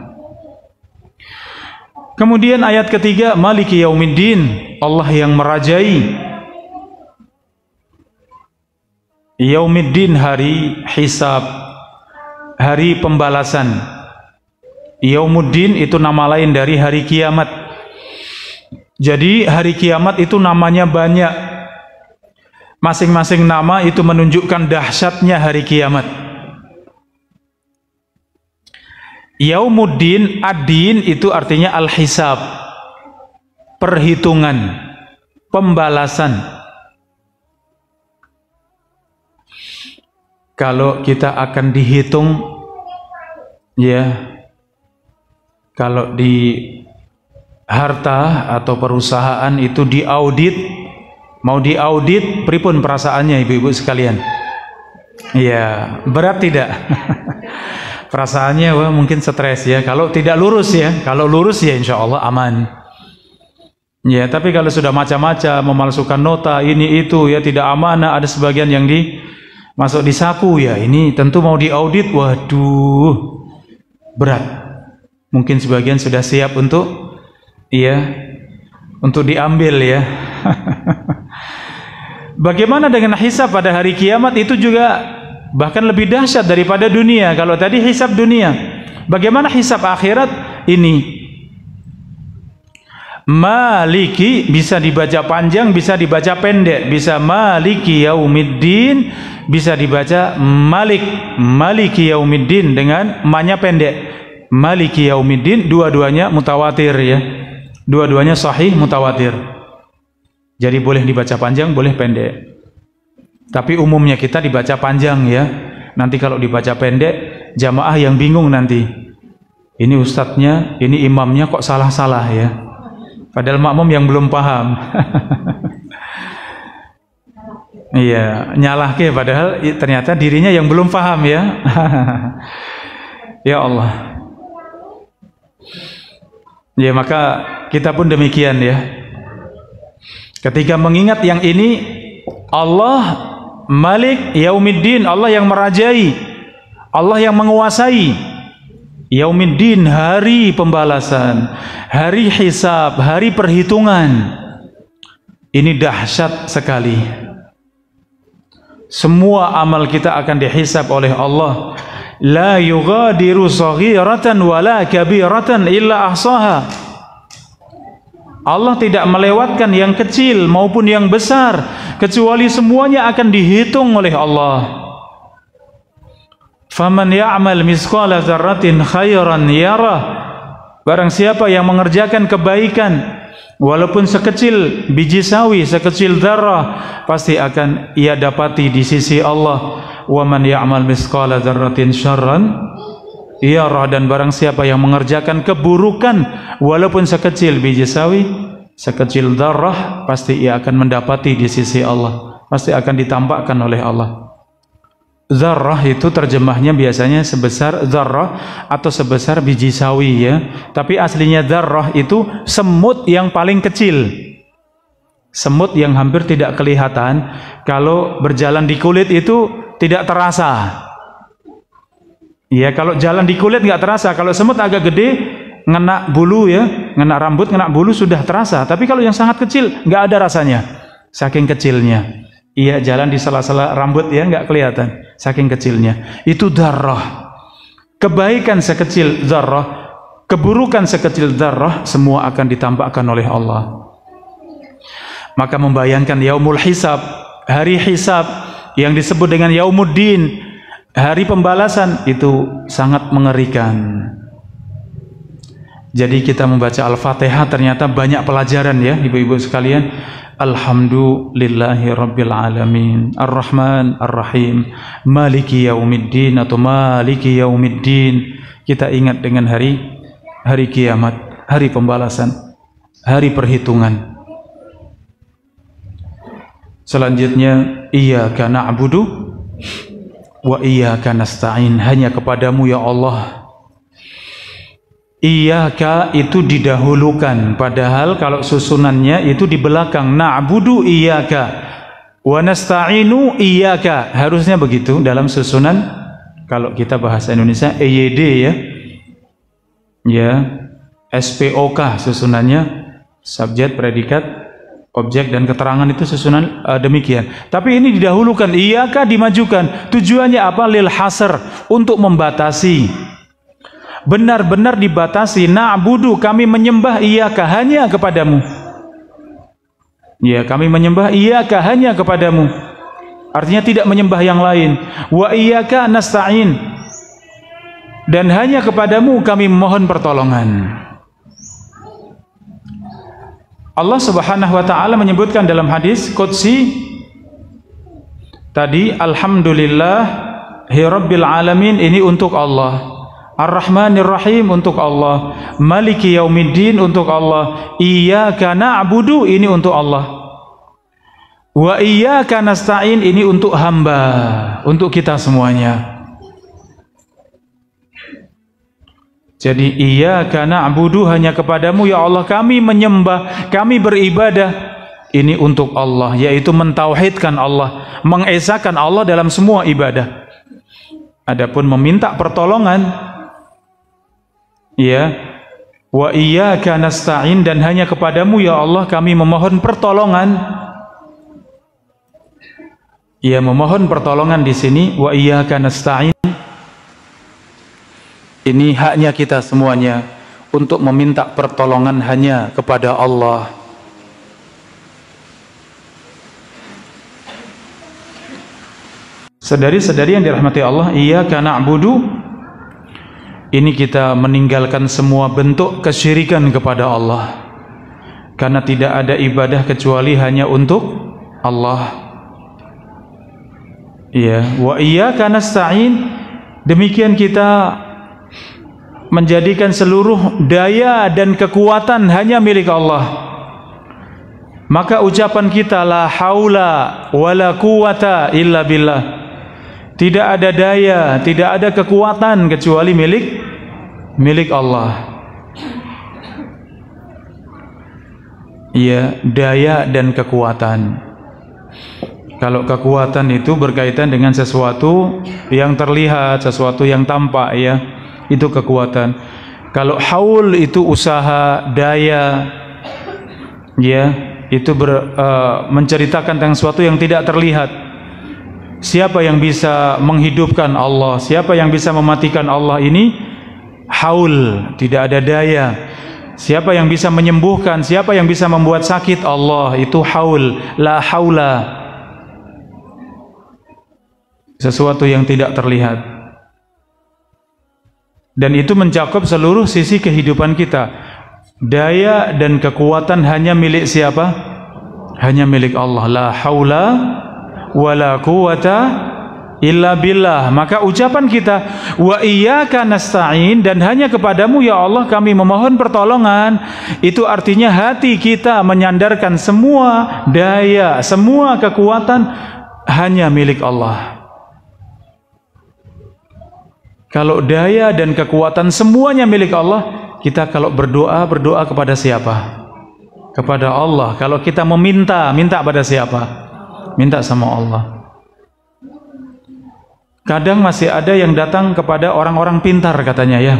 Kemudian ayat ketiga, Maliki Yaumiddin, Allah yang merajai. Yaumiddin, hari hisab, hari pembalasan. Yaumuddin itu nama lain dari hari kiamat. Jadi hari kiamat itu namanya banyak. Masing-masing nama itu menunjukkan dahsyatnya hari kiamat. Yaumuddin, ad-din itu artinya al-hisab, perhitungan, pembalasan. Kalau kita akan dihitung ya, kalau di harta atau perusahaan itu diaudit, mau diaudit pripun perasaannya ibu-ibu sekalian? Ya, berat tidak? Perasaannya wah mungkin stres ya, kalau tidak lurus ya. Kalau lurus ya insya Allah aman ya. Tapi kalau sudah macam-macam, memalsukan nota, ini itu ya, tidak amanah, ada sebagian yang masuk di saku ya, ini tentu mau diaudit, waduh berat. Mungkin sebagian sudah siap untuk ya, untuk diambil ya. Bagaimana dengan hisab pada hari kiamat? Itu juga bahkan lebih dahsyat daripada dunia. Kalau tadi hisab dunia, bagaimana hisab akhirat ini? Maliki bisa dibaca panjang, bisa dibaca pendek, bisa Maliki Yaumiddin, bisa dibaca Malik, Maliki Yaumiddin dengan ma-nya pendek. Maliki Yaumiddin, dua-duanya mutawatir ya. Dua-duanya sahih mutawatir. Jadi boleh dibaca panjang, boleh pendek. Tapi umumnya kita dibaca panjang ya. Nanti kalau dibaca pendek, jamaah yang bingung nanti. Ini ustadznya, ini imamnya kok salah-salah ya. Padahal makmum yang belum paham. Iya, nyalah ke padahal ternyata dirinya yang belum paham ya. Ya Allah. Ya maka kita pun demikian ya. Ketika mengingat yang ini, Allah Malik Yaumiddin, Allah yang merajai, Allah yang menguasai. Yaumiddin, hari pembalasan, hari hisab, hari perhitungan. Ini dahsyat sekali. Semua amal kita akan dihisab oleh Allah. La yughadiru saghiratan wala kabiratan illa ahsaha. Allah tidak melewatkan yang kecil maupun yang besar, kecuali semuanya akan dihitung oleh Allah. Faman ya'mal misqala dzarratin khairan yarah. Barang siapa yang mengerjakan kebaikan walaupun sekecil biji sawi, sekecil dzarrah, pasti akan ia dapati di sisi Allah. Wa man ya'mal misqala dzarratin syarran yarah. Dan barang siapa yang mengerjakan keburukan walaupun sekecil biji sawi, sekecil dzarrah, pasti ia akan mendapati di sisi Allah, pasti akan ditampakkan oleh Allah. Dzarrah itu terjemahnya biasanya sebesar dzarrah atau sebesar biji sawi ya. Tapi aslinya dzarrah itu semut yang paling kecil. Semut yang hampir tidak kelihatan, kalau berjalan di kulit itu tidak terasa. Ya, kalau jalan di kulit nggak terasa. Kalau semut agak gede, ngena bulu ya, ngena rambut, ngena bulu sudah terasa. Tapi kalau yang sangat kecil nggak ada rasanya, saking kecilnya. Iya, jalan di sela-sela rambut ya, nggak kelihatan, saking kecilnya. Itu dzarrah. Kebaikan sekecil dzarrah, keburukan sekecil dzarrah, semua akan ditampakkan oleh Allah. Maka membayangkan yaumul hisab, hari hisab yang disebut dengan yaumuddin, hari pembalasan, itu sangat mengerikan. Jadi kita membaca Al-Fatihah ternyata banyak pelajaran ya ibu-ibu sekalian. Alhamdulillahi Rabbil Alamin, Ar-Rahman Ar-Rahim, Maliki Yaumiddin atau Maliki Yaumiddin. Kita ingat dengan hari kiamat, hari pembalasan, hari perhitungan. Selanjutnya, Iyyaka na'budu wa iyyaka nasta'in. Hanya kepadamu ya Allah. Iyyaka itu didahulukan, padahal kalau susunannya itu di belakang. Na'budu iyyaka wa nasta'inu iyyaka, harusnya begitu dalam susunan. Kalau kita bahasa Indonesia EYD ya. Ya, SPOK susunannya, subjek, predikat, objek dan keterangan, itu susunan demikian. Tapi ini didahulukan, iyyaka dimajukan. Tujuannya apa? Lil hasr, untuk membatasi. Benar-benar dibatasi. Na'budu, kami menyembah iyyaka, hanya kepadamu. Ya, kami menyembah iyyaka, hanya kepadamu. Artinya tidak menyembah yang lain. Wa iyyaka nasta'in, dan hanya kepadamu kami mohon pertolongan. Allah Subhanahu wa taala menyebutkan dalam hadis qudsi tadi, alhamdulillahi rabbil alamin, ini untuk Allah. Ar-Rahmanir Rahim untuk Allah. Maliki Yaumiddin untuk Allah. Iyyaka na'budu, ini untuk Allah. Wa iyyaka nasta'in, ini untuk hamba, untuk kita semuanya. Jadi iyyaka na'budu, hanya kepadamu ya Allah kami menyembah, kami beribadah. Ini untuk Allah, yaitu mentauhidkan Allah, mengesakan Allah dalam semua ibadah. Adapun meminta pertolongan, ya, wa iyyaka nasta'in, dan hanya kepadamu ya Allah kami memohon pertolongan. Ya, memohon pertolongan di sini wa iyyaka nasta'in. Ini haknya kita semuanya untuk meminta pertolongan hanya kepada Allah. Saudari-saudari yang dirahmati Allah, iyyaka na'budu, ini kita meninggalkan semua bentuk kesyirikan kepada Allah. karena tidak ada ibadah kecuali hanya untuk Allah. Ya, wa iyyaka nasta'in, demikian kita menjadikan seluruh daya dan kekuatan hanya milik Allah. Maka ucapan kita la haula wala quwata illa billah, tidak ada daya, tidak ada kekuatan kecuali milik Allah. Ya, daya dan kekuatan. Kalau kekuatan itu berkaitan dengan sesuatu yang terlihat, sesuatu yang tampak, ya, itu kekuatan. Kalau haul itu usaha, daya, ya, itu menceritakan tentang sesuatu yang tidak terlihat. Siapa yang bisa menghidupkan Allah, siapa yang bisa mematikan Allah, ini haul, tidak ada daya. Siapa yang bisa menyembuhkan, siapa yang bisa membuat sakit, Allah, itu haul, la haula, sesuatu yang tidak terlihat. Dan itu mencakup seluruh sisi kehidupan kita. Daya dan kekuatan hanya milik siapa? Hanya milik Allah. La haula wala quwata illa billah. Maka ucapan kita wa iyyaka nasta'in, dan hanya kepadamu ya Allah kami memohon pertolongan, itu artinya hati kita menyandarkan semua daya, semua kekuatan hanya milik Allah. Kalau daya dan kekuatan semuanya milik Allah, kita kalau berdoa kepada siapa? Kepada Allah. Kalau kita meminta pada siapa? Minta sama Allah. Kadang masih ada yang datang kepada orang-orang pintar katanya, ya,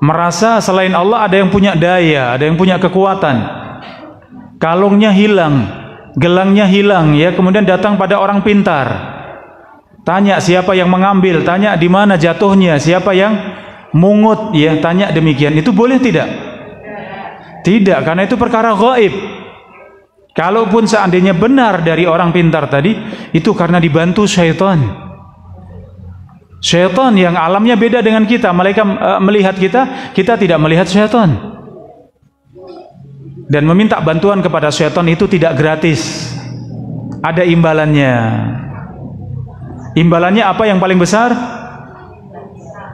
merasa selain Allah ada yang punya daya, ada yang punya kekuatan. Kalungnya hilang, gelangnya hilang, ya, kemudian datang pada orang pintar, tanya siapa yang mengambil, tanya di mana jatuhnya, siapa yang mungut, ya, tanya demikian. Itu boleh tidak? Tidak, karena itu perkara gaib. Kalaupun seandainya benar dari orang pintar tadi, itu karena dibantu syaitan. Syaitan yang alamnya beda dengan kita. Malaikat melihat kita, kita tidak melihat syaitan. Dan meminta bantuan kepada syaitan itu tidak gratis, ada imbalannya. Imbalannya apa yang paling besar?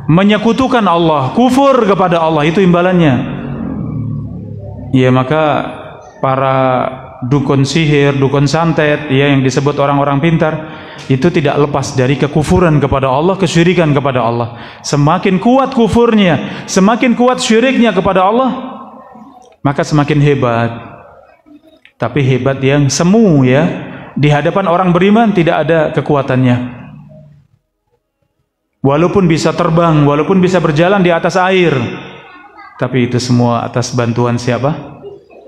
Menyekutukan Allah, kufur kepada Allah, itu imbalannya. Ya, maka para dukun sihir, dukun santet, ya, yang disebut orang-orang pintar, itu tidak lepas dari kekufuran kepada Allah, kesyirikan kepada Allah. Semakin kuat kufurnya, semakin kuat syiriknya kepada Allah, maka semakin hebat. Tapi hebat yang semu, ya, di hadapan orang beriman tidak ada kekuatannya. Walaupun bisa terbang, walaupun bisa berjalan di atas air, tapi itu semua atas bantuan siapa?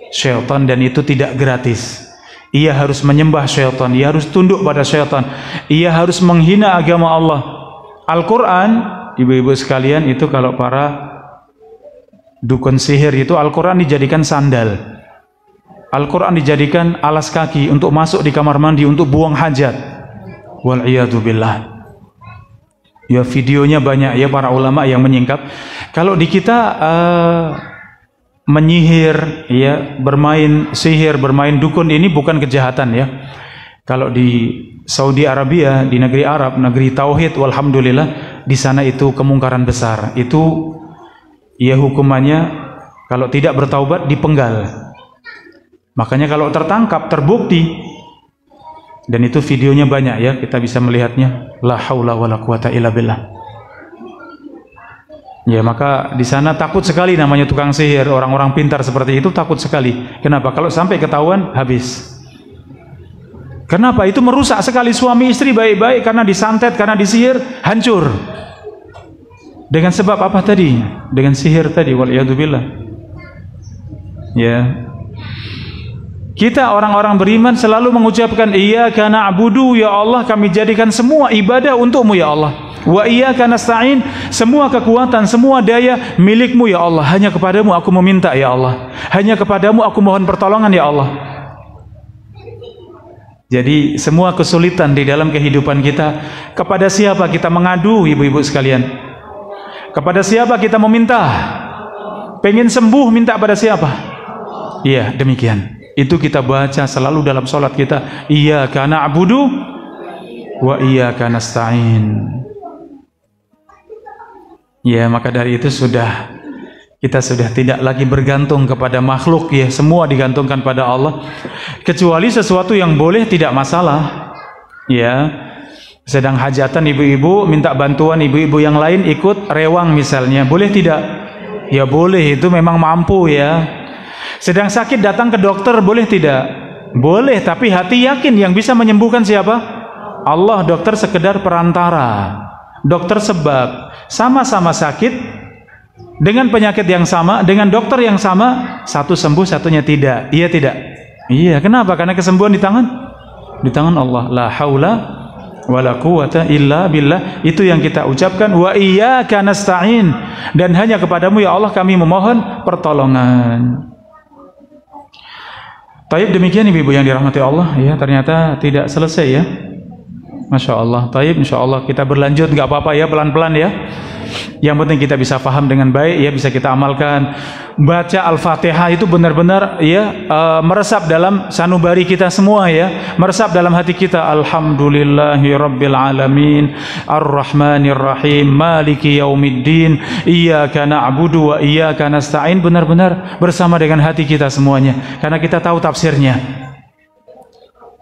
Syaitan, dan itu tidak gratis. Ia harus menyembah syaitan, ia harus tunduk pada syaitan, ia harus menghina agama Allah. Al-Quran, ibu-ibu sekalian, itu kalau para dukun sihir itu, Al-Quran dijadikan sandal, Al-Quran dijadikan alas kaki untuk masuk di kamar mandi, untuk buang hajat. Wal'iyadu billah. Ya, videonya banyak, ya, para ulama yang menyingkap. Kalau di kita menyihir, ya, bermain sihir, bermain dukun, ini bukan kejahatan, ya. Kalau di Saudi Arabia, di negeri Arab, negeri tauhid, walhamdulillah, di sana itu kemungkaran besar. Itu, ya, hukumannya kalau tidak bertaubat dipenggal. Makanya kalau tertangkap, terbukti, dan itu videonya banyak, ya, kita bisa melihatnya. La haula wala quwata illa billah. Ya, maka di sana takut sekali namanya tukang sihir, orang-orang pintar seperti itu takut sekali. Kenapa? Kalau sampai ketahuan, habis. Kenapa? Itu merusak sekali suami istri baik-baik, karena disantet, karena disihir, hancur. Dengan sebab apa tadi? Dengan sihir tadi, wal'iyadzubillah. Ya. Kita orang-orang beriman selalu mengucapkan iyyaka na'budu, ya Allah kami jadikan semua ibadah untuk-Mu ya Allah. Wa iyyaka nasta'in, semua kekuatan, semua daya milik-Mu ya Allah. Hanya kepadamu aku meminta ya Allah. Hanya kepadamu aku mohon pertolongan ya Allah. Jadi semua kesulitan di dalam kehidupan kita, kepada siapa kita mengadu, ibu-ibu sekalian? Kepada siapa kita meminta? Pengen sembuh minta pada siapa? Iya, demikian. Itu kita baca selalu dalam sholat kita. Iyyaka na'budu wa iyyaka nasta'in. Ya, maka dari itu kita sudah tidak lagi bergantung kepada makhluk, ya, semua digantungkan pada Allah. Kecuali sesuatu yang boleh tidak masalah. Ya, sedang hajatan ibu-ibu minta bantuan ibu-ibu yang lain ikut rewang misalnya, boleh tidak? Ya boleh, itu memang mampu ya. Sedang sakit datang ke dokter, boleh tidak? Boleh, tapi hati yakin yang bisa menyembuhkan siapa? Allah. Dokter sekedar perantara, dokter sebab. Sama-sama sakit dengan penyakit yang sama, dengan dokter yang sama, satu sembuh satunya tidak. Iya tidak? Iya, kenapa? Karena kesembuhan di tangan Allah. La haula wala quwata illa billah. Itu yang kita ucapkan, wa iyyaka nasta'in, dan hanya kepadamu ya Allah kami memohon pertolongan. Taib, demikian ibu-ibu yang dirahmati Allah, ya, ternyata tidak selesai ya. Masya Allah. Taib, insya Allah kita berlanjut, nggak apa-apa ya, pelan-pelan ya. Yang penting kita bisa paham dengan baik, ya, bisa kita amalkan. Baca Al-Fatihah itu benar-benar ya meresap dalam sanubari kita semua ya, meresap dalam hati kita. Alhamdulillahi Rabbil Alamin, Ar-Rahmanir Rahim, Maliki Yaumiddin, Iyyaka na'budu wa iyyaka nasta'in. Benar-benar bersama dengan hati kita semuanya, karena kita tahu tafsirnya.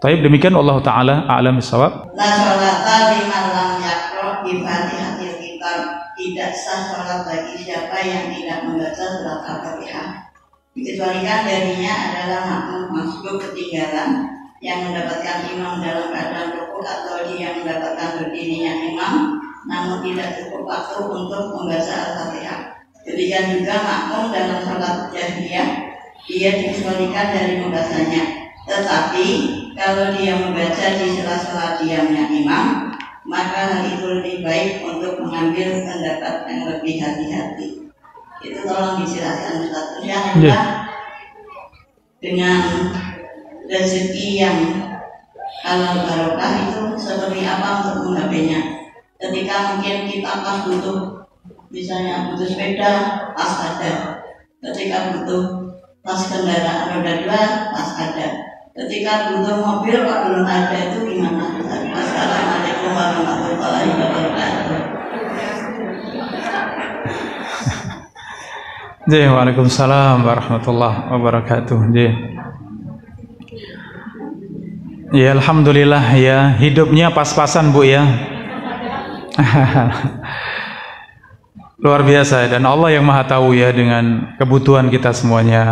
Taib, demikian Allah Ta'ala a'lam bissawab. La sholata liman lam yaqra bi Fatihatil Kitab. Tidak sah sholat bagi siapa yang tidak membaca surat Al-Fatihah, dikecualikan darinya adalah makmum masbuk ketinggalan yang mendapatkan imam dalam keadaan rukuk, atau dia mendapatkan berdirinya imam namun tidak cukup waktu untuk membaca Al-Fatihah. Demikian juga makmum dalam sholat jahriyah, dia dikecualikan dari membacanya. Tetapi kalau dia membaca di sela-sela diamnya imam, maka hal itu lebih baik untuk mengambil pendapat yang lebih hati-hati. Itu tolong dijelaskan Ustaz. Yang kedua, dengan rezeki yang halal barokah itu seperti apa untuk menggapai-nya? Ketika mungkin kita pas butuh, misalnya butuh sepeda, pas ada. Ketika butuh pas kendaraan roda 2, pas ada. Ketika butuh mobil kok belum ada, itu gimana? Assalamualaikum warahmatullahi wabarakatuh. Waalaikumsalam warahmatullahi wabarakatuh. Ya, alhamdulillah ya, hidupnya pas-pasan Bu ya. Luar biasa, dan Allah yang Maha tahu ya dengan kebutuhan kita semuanya.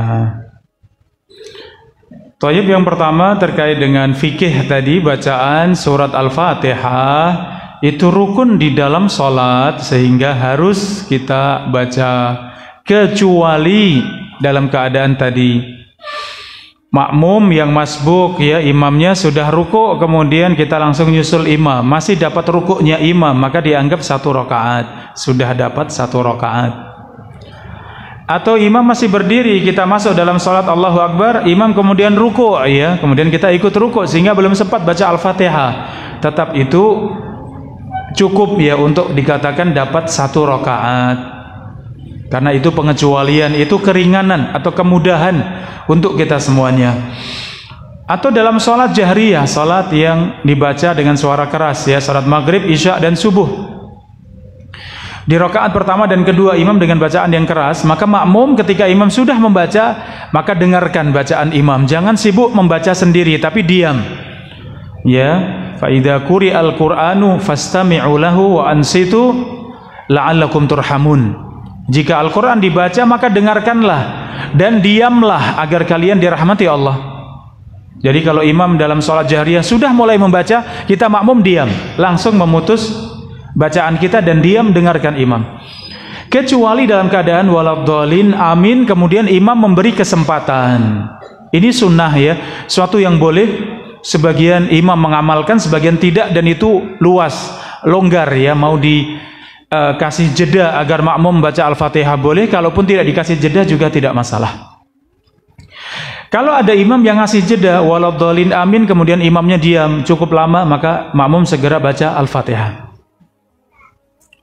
Thayyib, yang pertama terkait dengan fikih tadi, bacaan surat Al-Fatihah itu rukun di dalam sholat, sehingga harus kita baca, kecuali dalam keadaan tadi makmum yang masbuk ya, imamnya sudah rukuk, kemudian kita langsung nyusul imam, masih dapat rukuknya imam, maka dianggap 1 rakaat, sudah dapat 1 rakaat. Atau imam masih berdiri, kita masuk dalam sholat Allahu Akbar, imam kemudian rukuk ya, kemudian kita ikut rukuk sehingga belum sempat baca Al-Fatihah, tetap itu cukup ya untuk dikatakan dapat 1 rakaat. Karena itu pengecualian, itu keringanan atau kemudahan untuk kita semuanya. Atau dalam sholat jahriyah, sholat yang dibaca dengan suara keras ya, sholat maghrib, isya dan subuh. Di rakaat pertama dan kedua imam dengan bacaan yang keras, maka makmum ketika imam sudah membaca, maka dengarkan bacaan imam. Jangan sibuk membaca sendiri, tapi diam. Ya, fa idza quri'al Qur'anu fastami'u lahu wa ansitu la'allakum turhamun. Jika Al-Qur'an dibaca, maka dengarkanlah dan diamlah agar kalian dirahmati Allah. Jadi kalau imam dalam sholat jahriyah sudah mulai membaca, kita makmum diam, langsung memutus bacaan kita dan diam dengarkan imam. Kecuali dalam keadaan waladhdallin amin, kemudian imam memberi kesempatan. Ini sunnah ya, suatu yang boleh sebagian imam mengamalkan, sebagian tidak, dan itu luas, longgar ya, mau dikasih jeda agar makmum baca Al-Fatihah boleh, kalaupun tidak dikasih jeda juga tidak masalah. Kalau ada imam yang ngasih jeda waladhdallin amin, kemudian imamnya diam cukup lama, maka makmum segera baca Al-Fatihah.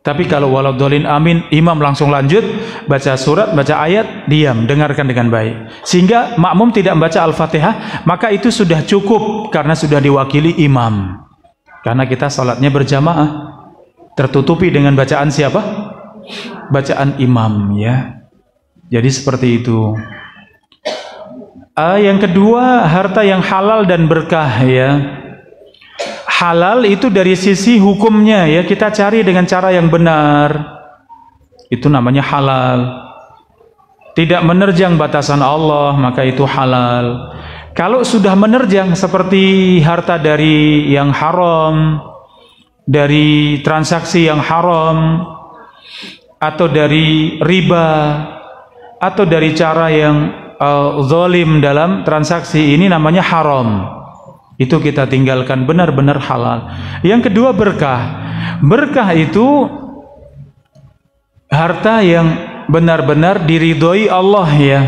Tapi kalau waladhdallin amin, imam langsung lanjut baca surat, baca ayat, diam, dengarkan dengan baik. Sehingga makmum tidak membaca Al-Fatihah, maka itu sudah cukup karena sudah diwakili imam. Karena kita salatnya berjamaah, tertutupi dengan bacaan siapa? Bacaan imam, ya. Jadi seperti itu. Yang kedua, harta yang halal dan berkah, ya. Halal itu dari sisi hukumnya, ya, kita cari dengan cara yang benar, itu namanya halal. Tidak menerjang batasan Allah, maka itu halal. Kalau sudah menerjang seperti harta dari yang haram, dari transaksi yang haram, atau dari riba, atau dari cara yang zalim dalam transaksi, ini namanya haram. Itu kita tinggalkan, benar-benar halal. Yang kedua, berkah. Berkah itu harta yang benar-benar diridhoi Allah, ya.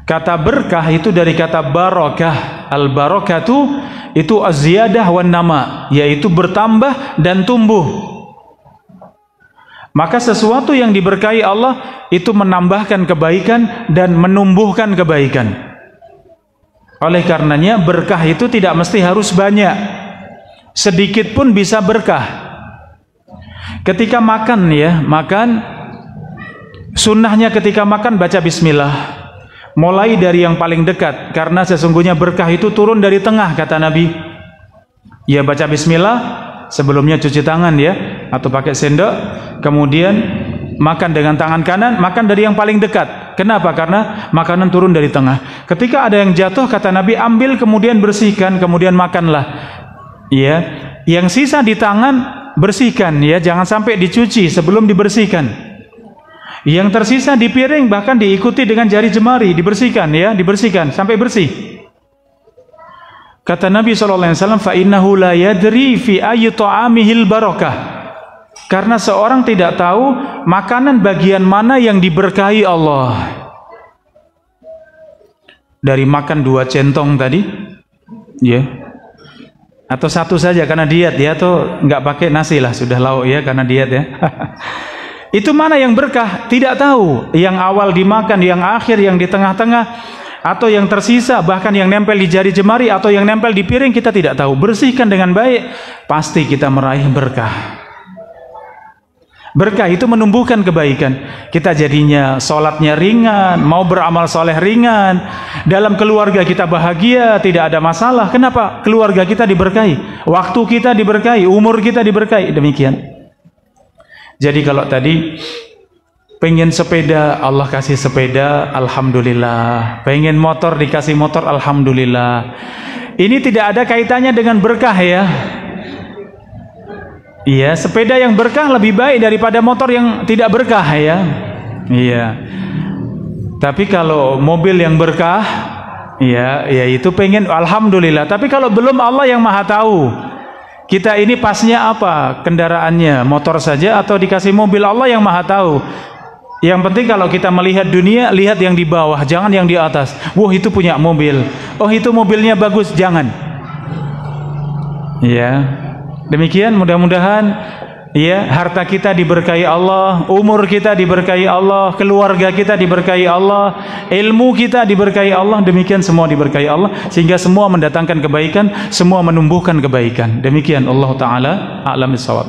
Kata berkah itu dari kata barakah. Al-barakatu itu az-ziyadah wan nama, yaitu bertambah dan tumbuh. Maka sesuatu yang diberkahi Allah itu menambahkan kebaikan dan menumbuhkan kebaikan. Oleh karenanya berkah itu tidak mesti harus banyak, sedikit pun bisa berkah. Ketika makan, ya, makan, sunnahnya ketika makan baca bismillah, mulai dari yang paling dekat, karena sesungguhnya berkah itu turun dari tengah, kata Nabi. Ya, baca bismillah, sebelumnya cuci tangan, ya, atau pakai sendok, kemudian makan dengan tangan kanan, makan dari yang paling dekat. Kenapa? Karena makanan turun dari tengah. Ketika ada yang jatuh, kata Nabi, ambil kemudian bersihkan, kemudian makanlah. Ya, yang sisa di tangan bersihkan, ya, jangan sampai dicuci sebelum dibersihkan. Yang tersisa di piring bahkan diikuti dengan jari jemari, dibersihkan, ya, dibersihkan sampai bersih. Kata Nabi SAW, fa innahu la yadri fi ayyi ta'amihil barakah. Karena seorang tidak tahu makanan bagian mana yang diberkahi Allah. Dari makan 2 centong tadi, ya, atau 1 saja karena diet, ya, atau nggak pakai nasi lah, sudah lauk, ya, karena diet, ya. Itu mana yang berkah? Tidak tahu. Yang awal dimakan, yang akhir, yang di tengah-tengah, atau yang tersisa, bahkan yang nempel di jari jemari, atau yang nempel di piring, kita tidak tahu. Bersihkan dengan baik, pasti kita meraih berkah. Berkah itu menumbuhkan kebaikan. Kita jadinya sholatnya ringan, mau beramal soleh ringan, dalam keluarga kita bahagia, tidak ada masalah. Kenapa? Keluarga kita diberkahi, waktu kita diberkahi, umur kita diberkahi. Demikian. Jadi kalau tadi pengen sepeda, Allah kasih sepeda, alhamdulillah. Pengen motor, dikasih motor, alhamdulillah. Ini tidak ada kaitannya dengan berkah, ya. Iya, sepeda yang berkah lebih baik daripada motor yang tidak berkah, ya. Iya. Tapi kalau mobil yang berkah, ya, ya itu pengen alhamdulillah. Tapi kalau belum, Allah yang Maha tahu. Kita ini pasnya apa? Kendaraannya, motor saja atau dikasih mobil, Allah yang Maha tahu. Yang penting kalau kita melihat dunia, lihat yang di bawah, jangan yang di atas. Wah, itu punya mobil. Oh, itu mobilnya bagus, jangan. Ya. Demikian, mudah-mudahan, ya, harta kita diberkahi Allah, umur kita diberkahi Allah, keluarga kita diberkahi Allah, ilmu kita diberkahi Allah. Demikian semua diberkahi Allah, sehingga semua mendatangkan kebaikan, semua menumbuhkan kebaikan. Demikian, Allah Ta'ala a'lam bishawab.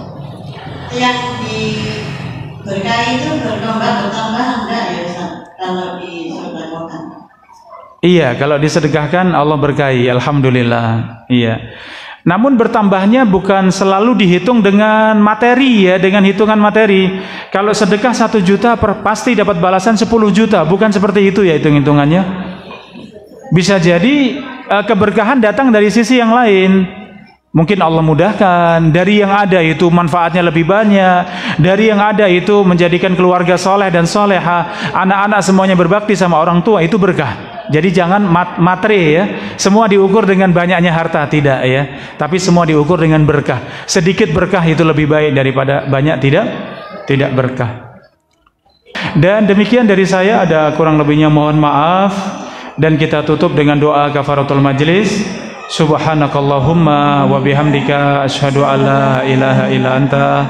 Yang diberkahi itu bertambah enggak, ya Ustaz? Kalau disedekahkan? Iya, kalau disedekahkan Allah berkahi, alhamdulillah. Iya. Namun bertambahnya bukan selalu dihitung dengan materi, ya, dengan hitungan materi. Kalau sedekah 1 juta pasti dapat balasan 10 juta, bukan seperti itu, ya, hitung-hitungannya. Bisa jadi keberkahan datang dari sisi yang lain. Mungkin Allah mudahkan, dari yang ada itu manfaatnya lebih banyak, dari yang ada itu menjadikan keluarga soleh dan soleha, anak-anak semuanya berbakti sama orang tua, itu berkah. Jadi jangan materi, ya, semua diukur dengan banyaknya harta, tidak, ya, tapi semua diukur dengan berkah. Sedikit berkah itu lebih baik daripada banyak tidak berkah. Dan demikian dari saya, ada kurang lebihnya mohon maaf, dan kita tutup dengan doa kafaratul majlis. Subhanakallahumma wa bihamdika asyhadu an la ilaha illa anta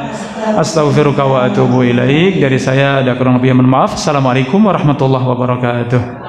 astaghfiruka wa atubu ilaik. Dari saya ada kurang lebih mohon maaf. Assalamualaikum warahmatullahi wabarakatuh.